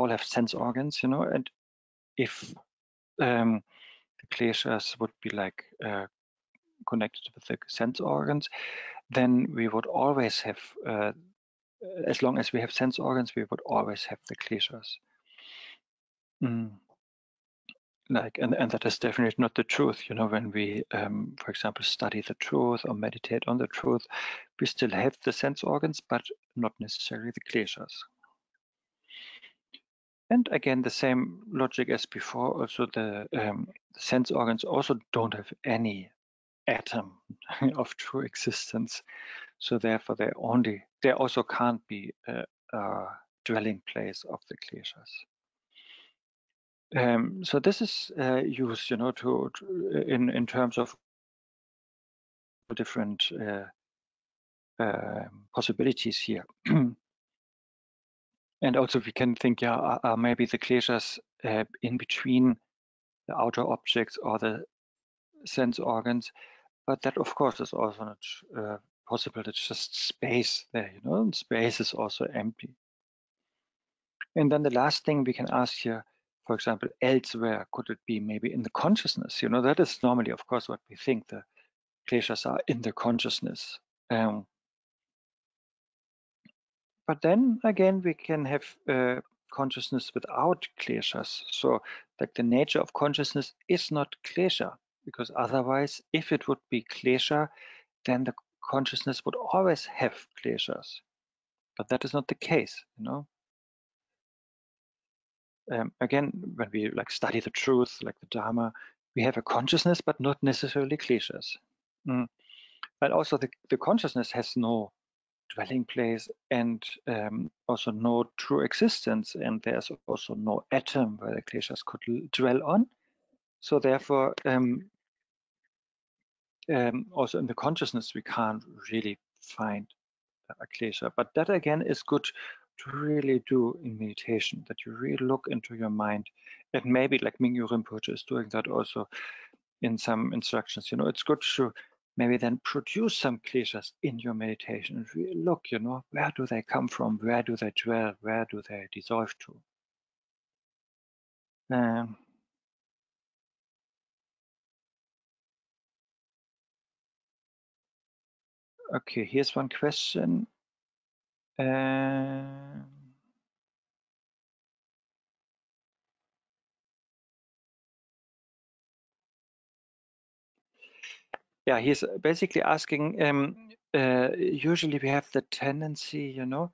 have sense organs, you know, and if the kleshas would be like connected with the sense organs, then we would always have, as long as we have sense organs, we would always have the kleshas. Like, and that is definitely not the truth. You know, when we, for example, study the truth or meditate on the truth, we still have the sense organs, but not necessarily the kleshas. And again, the same logic as before. Also, the sense organs also don't have any atom of true existence. So therefore, they also can't be a dwelling place of the kleshas. So this is used, you know, in terms of different possibilities here. And also we can think, yeah, maybe the kleshas in between the outer objects or the sense organs, but that of course is also not possible. It's just space there, you know, and space is also empty. And then the last thing we can ask here, for example, elsewhere, could it be maybe in the consciousness? You know, that is normally, of course, what we think. The kleshas are in the consciousness. But then again, we can have consciousness without kleshas. So like the nature of consciousness is not klesha, because otherwise, if it would be klesha, then the consciousness would always have kleshas. But that is not the case, you know. Again, when we like study the truth, like the Dharma, we have a consciousness, but not necessarily kleshas. But also the consciousness has no dwelling place and also no true existence, and there's also no atom where the kleshas could dwell on. So therefore, also in the consciousness, we can't really find a klesha. But that again is good to really do in meditation, that you really look into your mind, and maybe like Mingyu Rinpoche is doing that also in some instructions. You know, it's good to maybe then produce some kleshas in your meditation and really look, you know, where do they come from? Where do they dwell? Where do they dissolve to? Okay, here's one question. Yeah, he's basically asking, usually we have the tendency, you know,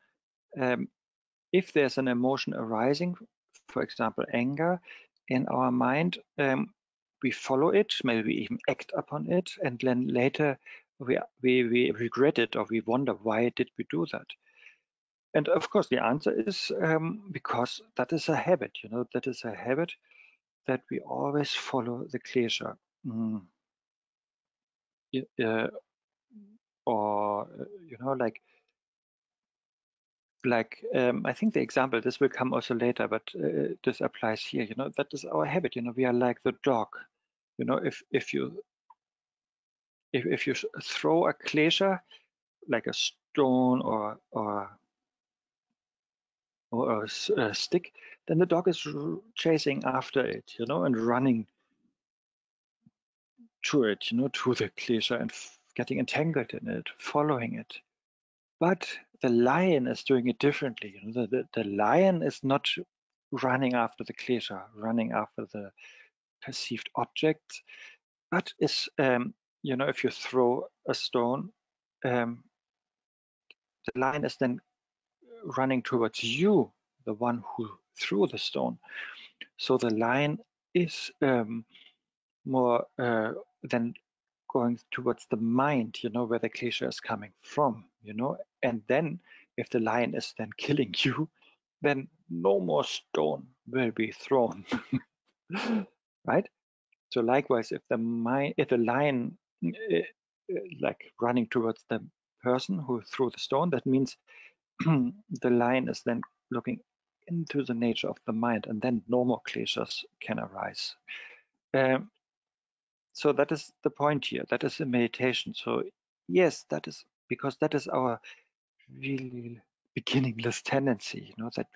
if there's an emotion arising, for example, anger in our mind, we follow it, maybe we even act upon it, and then later we regret it, or we wonder, why did we do that? And of course, the answer is because that is a habit, you know, that is a habit that we always follow the klesha. Or you know, like I think the example, this will come also later, but this applies here. You know, that is our habit. You know, we are like the dog. You know, if you throw a klesha, like a stone or a stick, then the dog is chasing after it. You know, and running to it. You know, to the klesha and getting entangled in it, following it. But the lion is doing it differently. You know, the lion is not running after the klesha, running after the perceived objects, but is, you know, if you throw a stone, the lion is then running towards you, the one who threw the stone. So the lion is more than going towards the mind, you know, where the klesha is coming from, you know. And then if the lion is then killing you, then no more stone will be thrown. Right? So likewise, if the lion like running towards the person who threw the stone, that means the lion is then looking into the nature of the mind, and then no more kleshas can arise. So that is the point here. That is a meditation. So yes, that is because that is our really beginningless tendency, you know, that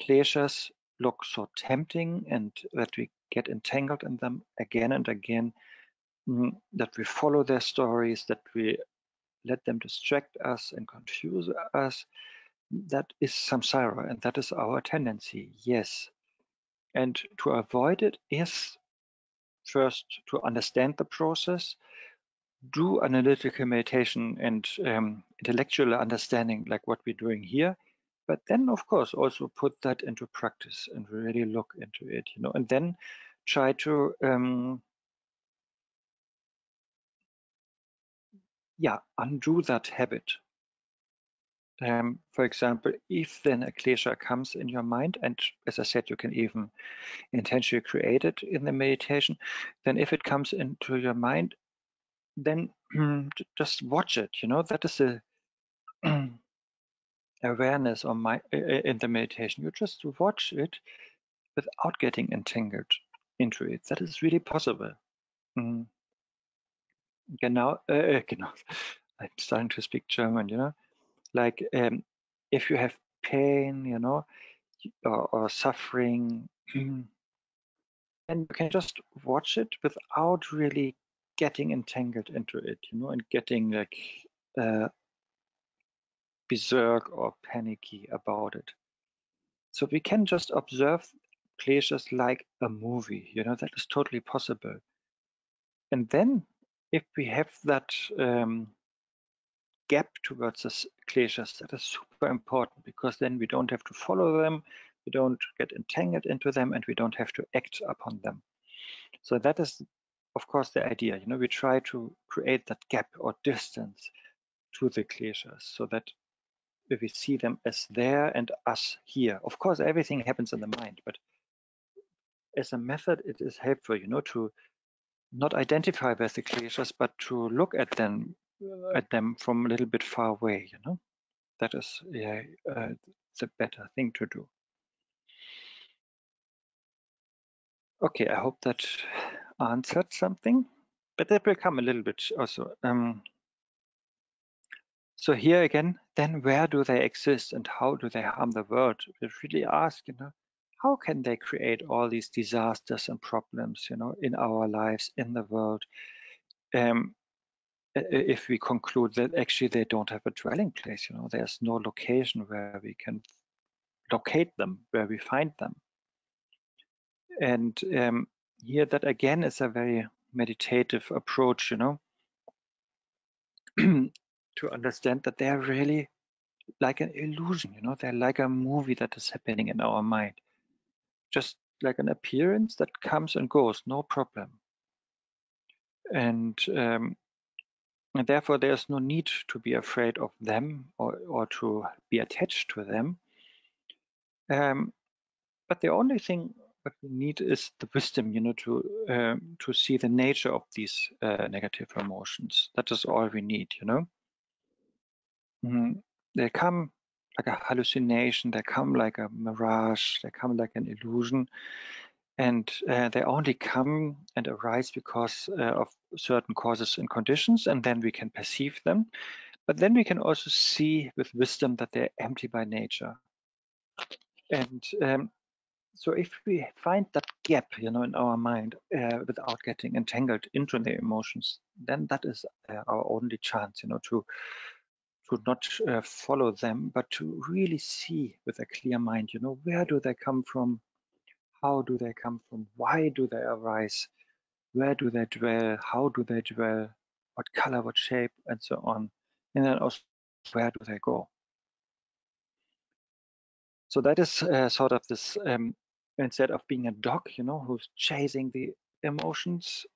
kleshas look so tempting and that we get entangled in them again and again, that we follow their stories, that we let them distract us and confuse us. That is samsara, and that is our tendency, yes. And to avoid it is first to understand the process, do analytical meditation and intellectual understanding like what we're doing here, but then of course also put that into practice and really look into it, you know, and then try to undo that habit. For example, if then a klesha comes in your mind, and as I said, you can even intentionally create it in the meditation, then if it comes into your mind, then just watch it, you know, that is a awareness or in the meditation. You just watch it without getting entangled into it. That is really possible. Genau, genau. I'm starting to speak German, you know, like if you have pain, you know, or suffering, and you can just watch it without really getting entangled into it, you know, and getting like berserk or panicky about it. So we can just observe kleshas like a movie, you know, that is totally possible. And then if we have that gap towards the kleshas, that is super important, because then we don't have to follow them, we don't get entangled into them, and we don't have to act upon them. So that is, of course, the idea. You know, we try to create that gap or distance to the kleshas, so that if we see them as there and us here. Of course, everything happens in the mind, but as a method, it is helpful, you know, to not identify with the kleshas, but to look at them from a little bit far away, you know. That is the better thing to do. Okay, I hope that answered something, but that will come a little bit also. So here again, then where do they exist and how do they harm the world? We really ask, you know, how can they create all these disasters and problems, you know, in our lives, in the world? if we conclude that actually they don't have a dwelling place, there's no location where we can locate them, where we find them. And here that again is a very meditative approach, to understand that they're really like an illusion, they're like a movie that is happening in our mind, just like an appearance that comes and goes, no problem. And therefore there's no need to be afraid of them or to be attached to them. But the only thing that we need is the wisdom, to see the nature of these negative emotions. That is all we need, They come like a hallucination, they come like a mirage, they come like an illusion, and they only come and arise because of certain causes and conditions, and then we can perceive them. But then we can also see with wisdom that they're empty by nature. And so if we find that gap, in our mind without getting entangled into the emotions, then that is our only chance, to not follow them, but to really see with a clear mind, where do they come from? How do they come from? Why do they arise? Where do they dwell? How do they dwell? What color, what shape, and so on. And then also, where do they go? So that is sort of this, instead of being a dog, who's chasing the emotions,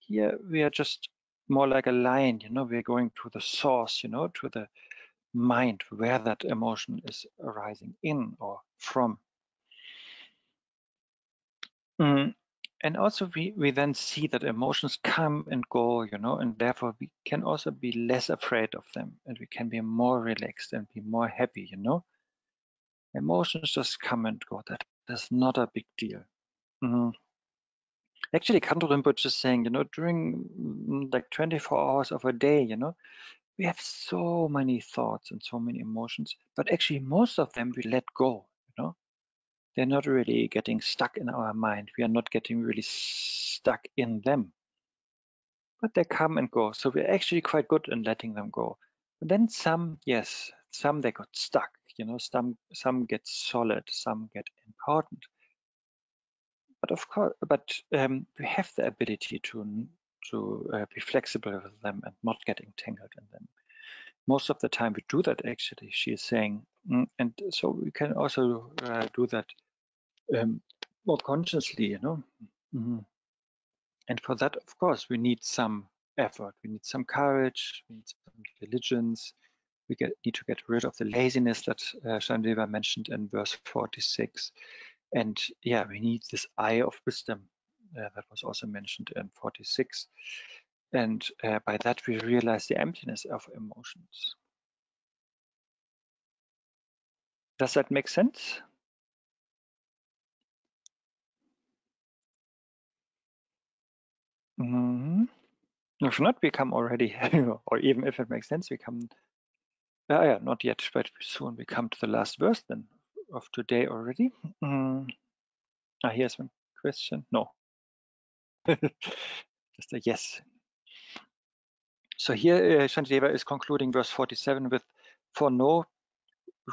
here we are just more like a lion, we're going to the source, to the mind, where that emotion is arising in or from. And also we then see that emotions come and go, and therefore we can also be less afraid of them, and we can be more relaxed and be more happy, Emotions just come and go. That is not a big deal. Actually, Kanto Rinpoche is saying, during like 24 hours of a day, we have so many thoughts and so many emotions, but actually most of them we let go, They're not really getting stuck in our mind. We are not getting really stuck in them, but they come and go. So we're actually quite good in letting them go. But then some, yes, some they got stuck, some get solid, some get important. But of course, we have the ability to be flexible with them and not get entangled in them. Most of the time we do that actually, she is saying. And so we can also do that more consciously, And for that, of course, we need some effort. We need some courage. We need some diligence. We need to get rid of the laziness that Shantideva mentioned in verse 46. And yeah, we need this eye of wisdom that was also mentioned in 46. And by that, we realize the emptiness of emotions. Does that make sense? If not, we come already, or even if it makes sense, we come, not yet, but soon we come to the last verse then of today already. Here's one question. No. Just a yes. So here Shantideva is concluding verse 47 with, for no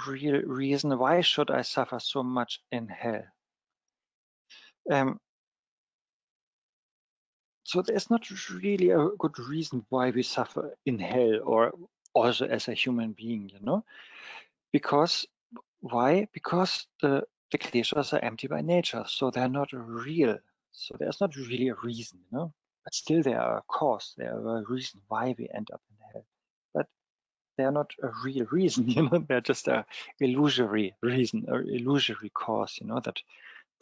real reason, why should I suffer so much in hell? So there's not really a good reason why we suffer in hell or also as a human being, Because, why? Because the kleshas are empty by nature, so they're not real. So there's not really a reason, But still there are a cause, there are a reason why we end up in hell. But they're not a real reason, They're just a illusory reason or illusory cause, that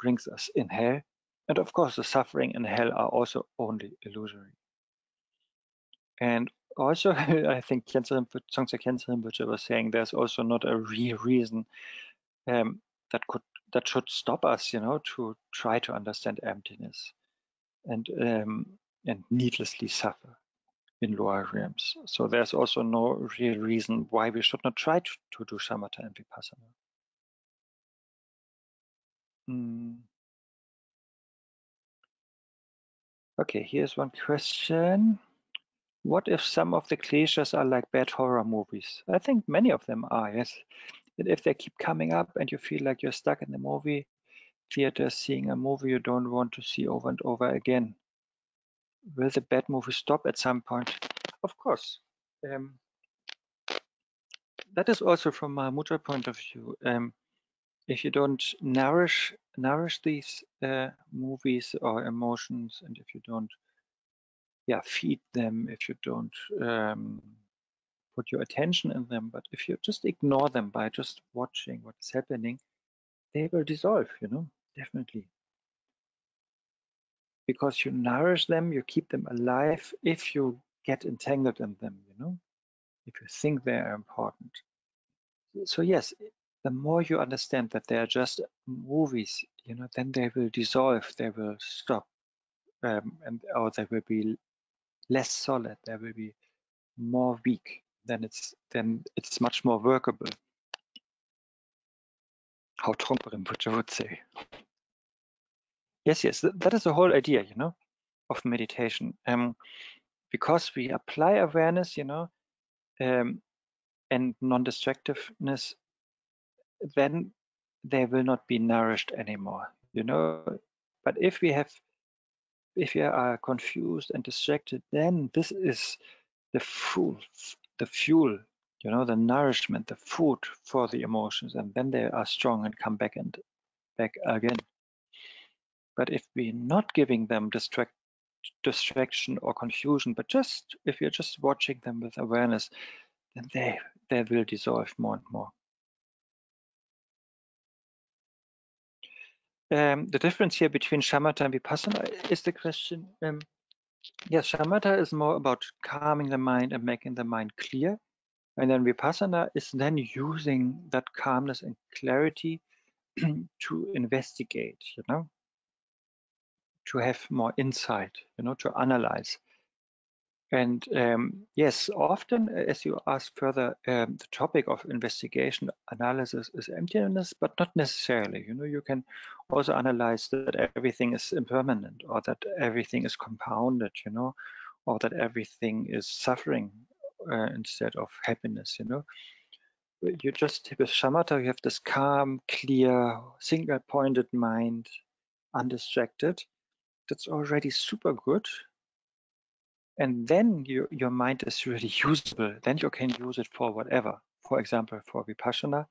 brings us in hell. And of course, the suffering in hell are also only illusory. And also, I think Dzongsar Khyentse Rinpoche was saying there's also not a real reason that should stop us, to try to understand emptiness and needlessly suffer in lower realms. So there's also no real reason why we should not try to do shamatha and vipassana. Okay, here's one question. What if some of the cliches are like bad horror movies? I think many of them are, yes. And if they keep coming up and you feel like you're stuck in the movie theater seeing a movie you don't want to see over and over again, will the bad movie stop at some point? Of course. That is also from my Mudra point of view. If you don't nourish these movies or emotions, and if you don't feed them, if you don't put your attention in them, but if you just ignore them by just watching what is happening, they will dissolve, definitely. Because you nourish them, you keep them alive if you get entangled in them, if you think they are important. So yes, the more you understand that they are just movies, then they will dissolve, they will stop, or they will be less solid, they will be more weak. Then it's much more workable. How Trungpa Rinpoche would say. Yes, that is the whole idea, of meditation. Because we apply awareness, and non-destructiveness, then they will not be nourished anymore, But if you are confused and distracted, then this is the fuel, the nourishment, the food for the emotions, and then they are strong and come back again. But if we're not giving them distraction or confusion, but if you're just watching them with awareness, then they will dissolve more and more. The difference here between shamatha and vipassana is the question. Yes, shamatha is more about calming the mind and making the mind clear. And then vipassana is then using that calmness and clarity to investigate, to have more insight, to analyze. And yes, often, as you ask further, the topic of investigation analysis is emptiness, but not necessarily. You can also analyze that everything is impermanent, or that everything is compounded, or that everything is suffering instead of happiness. You just with shamatha, you have this calm, clear, single-pointed mind, undistracted. That's already super good. And then your mind is really usable. Then you can use it for whatever. For example, for vipassana.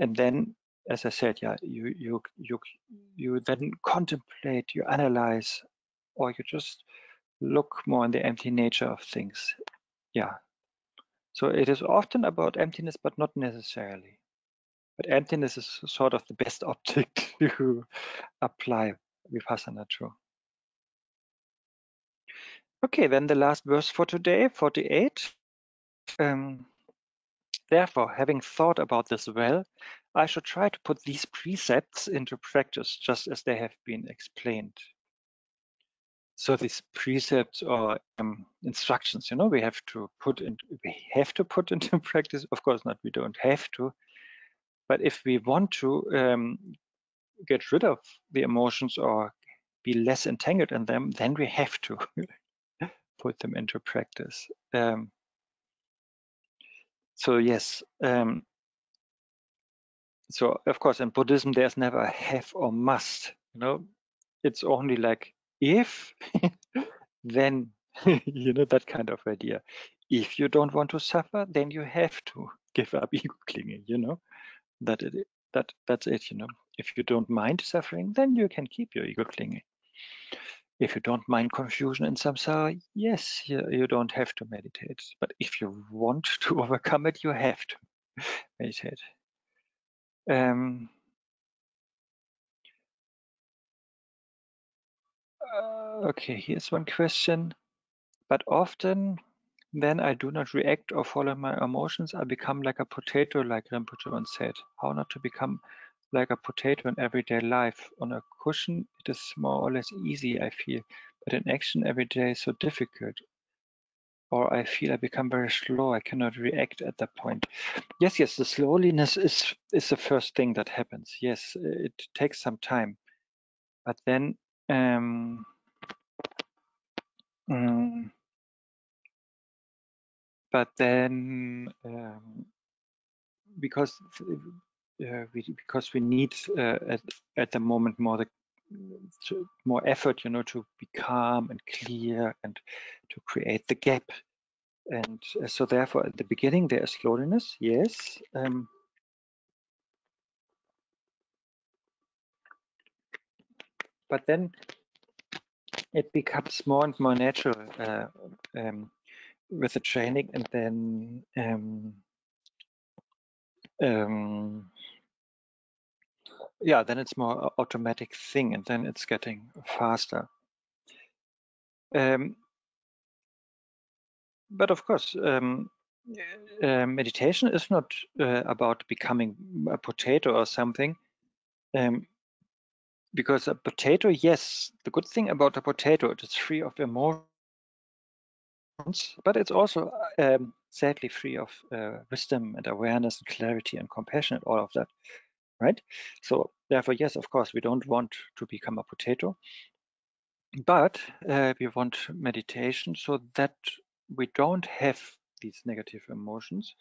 And then, as I said, you then contemplate, you analyze, or you just look more on the empty nature of things. Yeah. So it is often about emptiness, but not necessarily. But emptiness is sort of the best object to apply vipassana to. Okay, then the last verse for today, 48. Therefore, having thought about this well, I should try to put these precepts into practice just as they have been explained. So these precepts or instructions, we have to put into practice. Of course not, we don't have to. But if we want to get rid of the emotions or be less entangled in them, then we have to put them into practice. So yes, so of course in Buddhism there's never a have or must. It's only like if, then that kind of idea. If you don't want to suffer, then you have to give up ego clinging. That's it. If you don't mind suffering, then you can keep your ego clinging. If you don't mind confusion and samsara, yes, you don't have to meditate. But if you want to overcome it, you have to meditate. Okay, here's one question. But often, then I do not react or follow my emotions. I become like a potato, like Rinpoche once said. How not to become like a potato in everyday life? On a cushion, it is more or less easy, I feel. But in action every day is so difficult. Or I feel I become very slow. I cannot react at that point. Yes, the slowliness is the first thing that happens. Yes, it takes some time. But then but then because we need at the moment more effort, you know, to be calm and clear and to create the gap. And so therefore at the beginning there is slowness, yes. But then it becomes more and more natural with the training, and then yeah, then it's more automatic thing, and then it's getting faster. But of course, meditation is not about becoming a potato or something. Because a potato, yes, the good thing about a potato, it is free of emotions, but it's also sadly free of wisdom and awareness and clarity and compassion and all of that, right? So therefore, yes, of course, we don't want to become a potato, but we want meditation so that we don't have these negative emotions.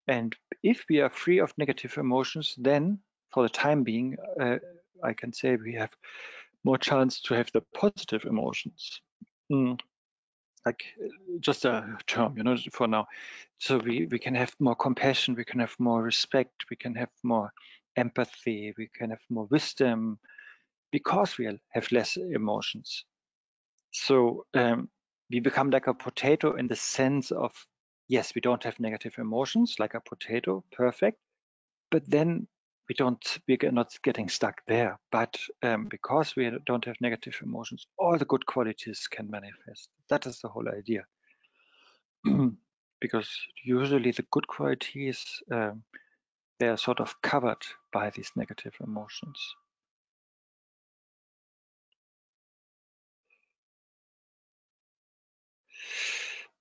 And if we are free of negative emotions, then for the time being, I can say we have more chance to have the positive emotions. Like just a term, you know, for now. So we can have more compassion, we can have more respect, we can have more empathy, we can have more wisdom because we have less emotions. So we become like a potato in the sense of, yes, we don't have negative emotions like a potato, perfect. But then we're not getting stuck there. But because we don't have negative emotions, all the good qualities can manifest. That is the whole idea. Because usually the good qualities, they are sort of covered by these negative emotions.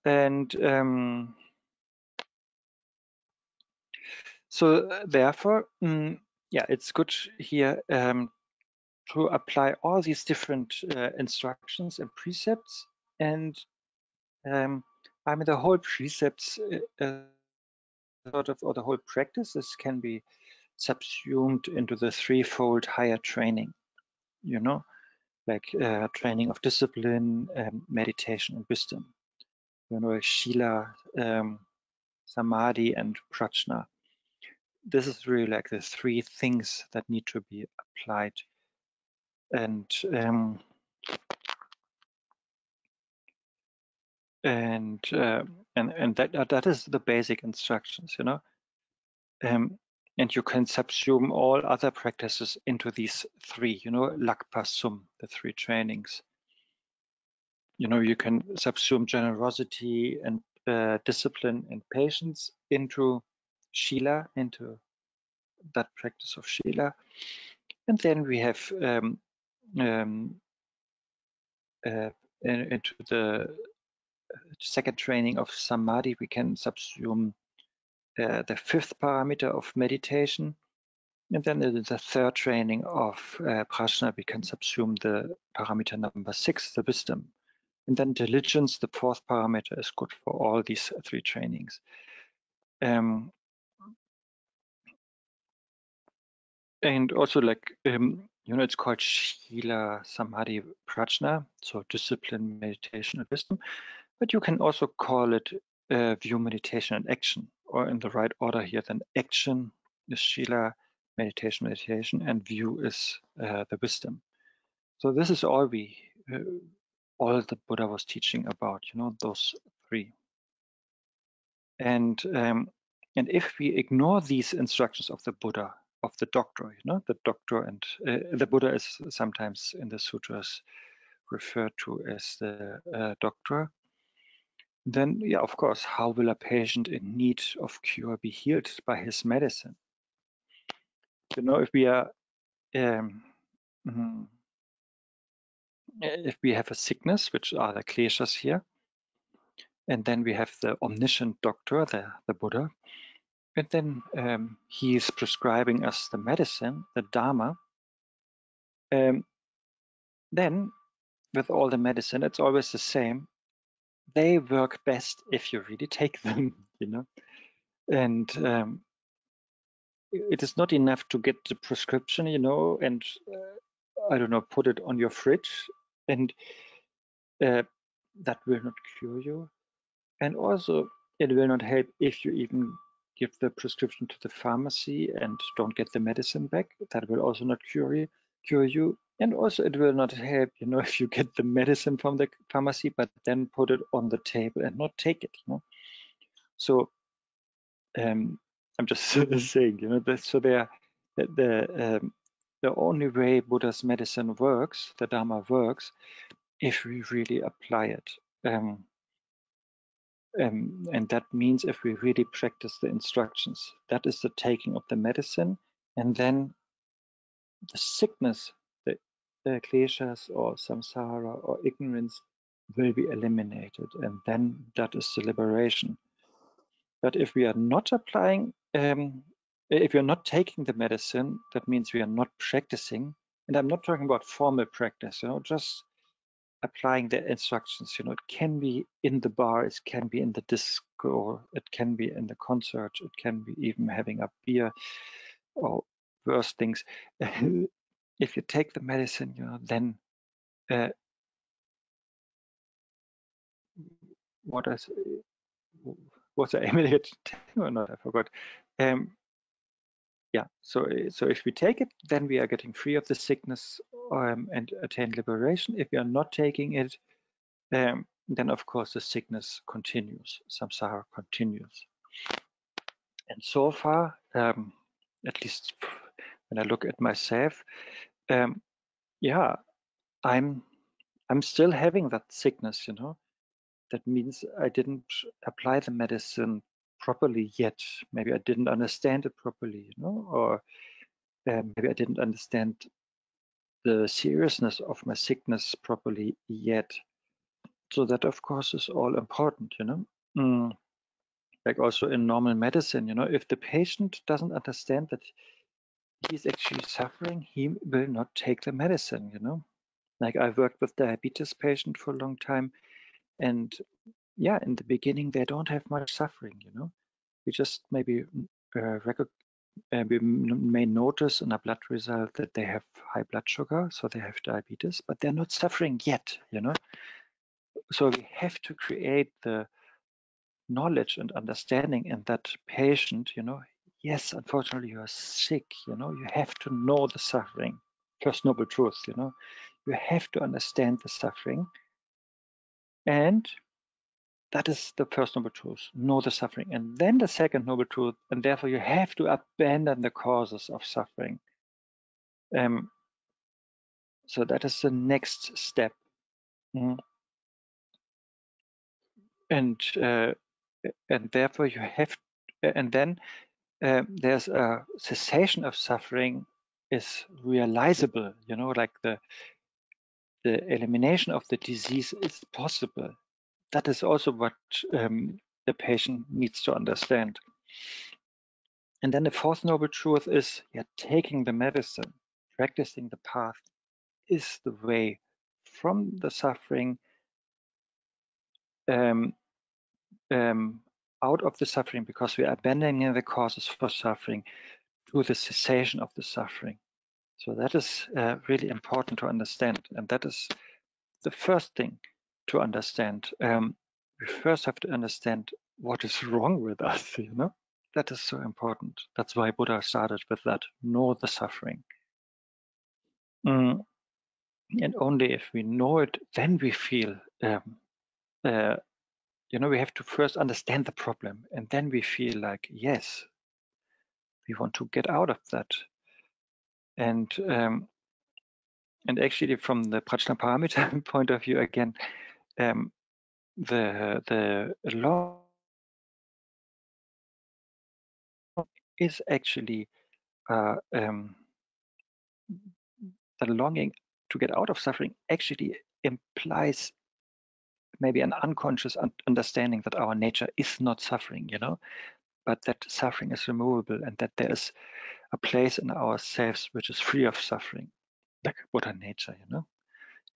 And so therefore, yeah, it's good here to apply all these different instructions and precepts. And I mean, the whole precepts sort of, or the whole practices can be subsumed into the threefold higher training, you know, like training of discipline, meditation, and wisdom, you know, like Shila, Samadhi, and Prajna. This is really like the three things that need to be applied. And that is the basic instructions, you know. And you can subsume all other practices into these three, you know, Lakpa Sum, the three trainings. You know, you can subsume generosity and discipline and patience into Shila, into that practice of Shila. And then we have into the second training of Samadhi, we can subsume the fifth parameter of meditation. And then in the third training of Prajna, we can subsume the parameter number 6, the wisdom. And then diligence, the fourth parameter, is good for all these three trainings. And also, like, you know, it's called Shila, Samadhi, Prajna, so discipline, meditation, and wisdom. But you can also call it view, meditation, and action, or in the right order here. Then action is Shila, meditation, and view is the wisdom. So this is all all the Buddha was teaching about, you know, those three. And if we ignore these instructions of the Buddha, of the doctor, you know, the doctor, and the Buddha is sometimes in the sutras referred to as the doctor, then, yeah, of course, how will a patient in need of cure be healed by his medicine? You know, if we are, if we have a sickness, which are the kleshas here, and then we have the omniscient doctor, the Buddha, and then he is prescribing us the medicine, the Dharma. Then with all the medicine, it's always the same. they work best if you really take them, you know. And it is not enough to get the prescription, you know, and I don't know, put it on your fridge, and that will not cure you. And also, it will not help if you even give the prescription to the pharmacy and don't get the medicine back. That will also not cure you. And also, it will not help, you know, if you get the medicine from the pharmacy, but then put it on the table and not take it, you know. So I'm just saying, you know, so the only way Buddha's medicine works, the Dharma works, if we really apply it. And that means if we really practice the instructions, that is the taking of the medicine, and then the sickness, the kleshas or samsara or ignorance will be eliminated, and then that is the liberation. But if we are not applying, if we are not taking the medicine, that means we are not practicing. And I'm not talking about formal practice, you know, just applying the instructions. You know, it can be in the bar, it can be in the disco, it can be in the concert, it can be even having a beer or worse things. If you take the medicine, you know, then what's the immediate or not? I forgot. Yeah, so if we take it, then we are getting free of the sickness and attain liberation. If we are not taking it, then of course the sickness continues, samsara continues. And so far, at least when I look at myself, yeah, I'm still having that sickness, you know. That means I didn't apply the medicine properly yet. Maybe I didn't understand it properly, you know, or maybe I didn't understand the seriousness of my sickness properly yet. So that, of course, is all important, you know. Like also in normal medicine, you know, if the patient doesn't understand that he's actually suffering, he will not take the medicine, you know. Like I worked with diabetes patient for a long time, and yeah, in the beginning they don't have much suffering, you know. We just maybe we may notice in a blood result that they have high blood sugar, so they have diabetes, but they're not suffering yet, you know. So we have to create the knowledge and understanding in that patient, you know. Yes, unfortunately you are sick, you know, you have to know the suffering. First noble truth, you know, you have to understand the suffering, and that is the first noble truth, know the suffering. And then the second noble truth, and therefore you have to abandon the causes of suffering. So that is the next step. And therefore you have, and then there's a cessation of suffering is realizable, you know, like the elimination of the disease is possible. That is also what the patient needs to understand. And then the fourth noble truth is, yeah, taking the medicine, practicing the path is the way from the suffering, out of the suffering, because we are abandoning the causes for suffering, to the cessation of the suffering. So that is really important to understand, and that is the first thing to understand. We first have to understand what is wrong with us, you know. That is so important. That's why Buddha started with that, know the suffering. And only if we know it, then we feel, you know, we have to first understand the problem, and then we feel like, yes, we want to get out of that. And actually, from the Prajnaparamita point of view, again, the law is actually the longing to get out of suffering actually implies maybe an unconscious understanding that our nature is not suffering, you know, but that suffering is removable, and that there is a place in ourselves which is free of suffering, like Buddha nature, you know.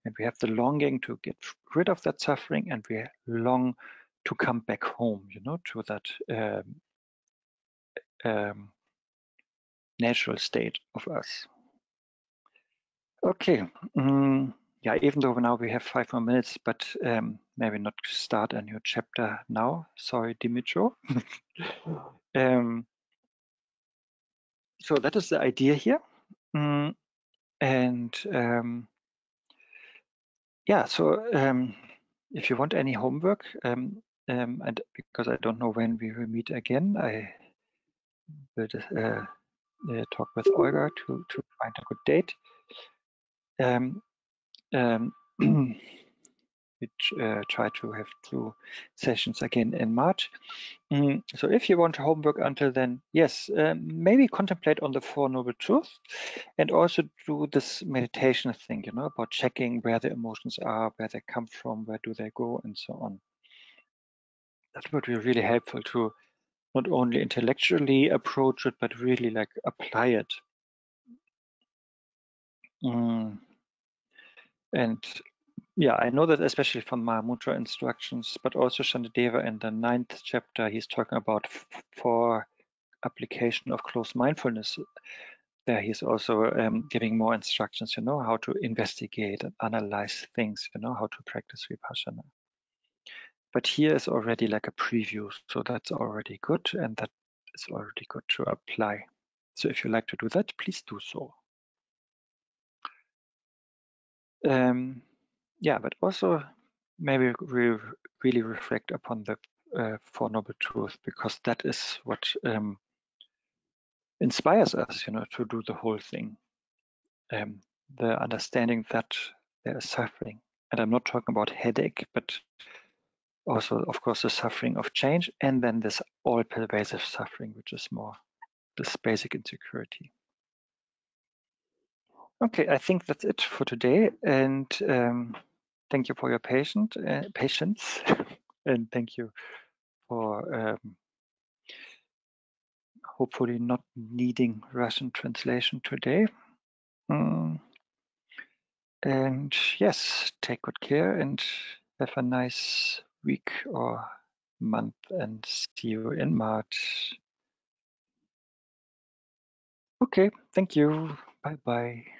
And we have the longing to get rid of that suffering, and we long to come back home, to that natural state of us. Okay. Yeah, even though now we have 5 more minutes, but maybe not start a new chapter now. Sorry, Dimitro. So that is the idea here. And yeah, so if you want any homework, and because I don't know when we will meet again, I will talk with Olga to find a good date. We try to have 2 sessions again in March. So if you want homework until then, yes, maybe contemplate on the Four Noble Truths, and also do this meditation thing, about checking where the emotions are, where they come from, where do they go, and so on. That would be really helpful to not only intellectually approach it, but really like apply it. And yeah, I know that especially from Mahamudra instructions, but also Shantideva in the 9th chapter, he's talking about for application of close mindfulness. There he's also giving more instructions, how to investigate and analyze things, how to practice Vipassana. But here is already like a preview, so that's already good, and that is already good to apply. So if you like to do that, please do so. Yeah, but also maybe we really reflect upon the Four Noble Truths, because that is what inspires us, to do the whole thing. The understanding that there is suffering, and I'm not talking about headache, but also, of course, the suffering of change, and then this all-pervasive suffering, which is more this basic insecurity. Okay, I think that's it for today, and thank you for your patience, and thank you for hopefully not needing Russian translation today. And yes, take good care and have a nice week or month, and see you in March. Okay, thank you. Bye-bye.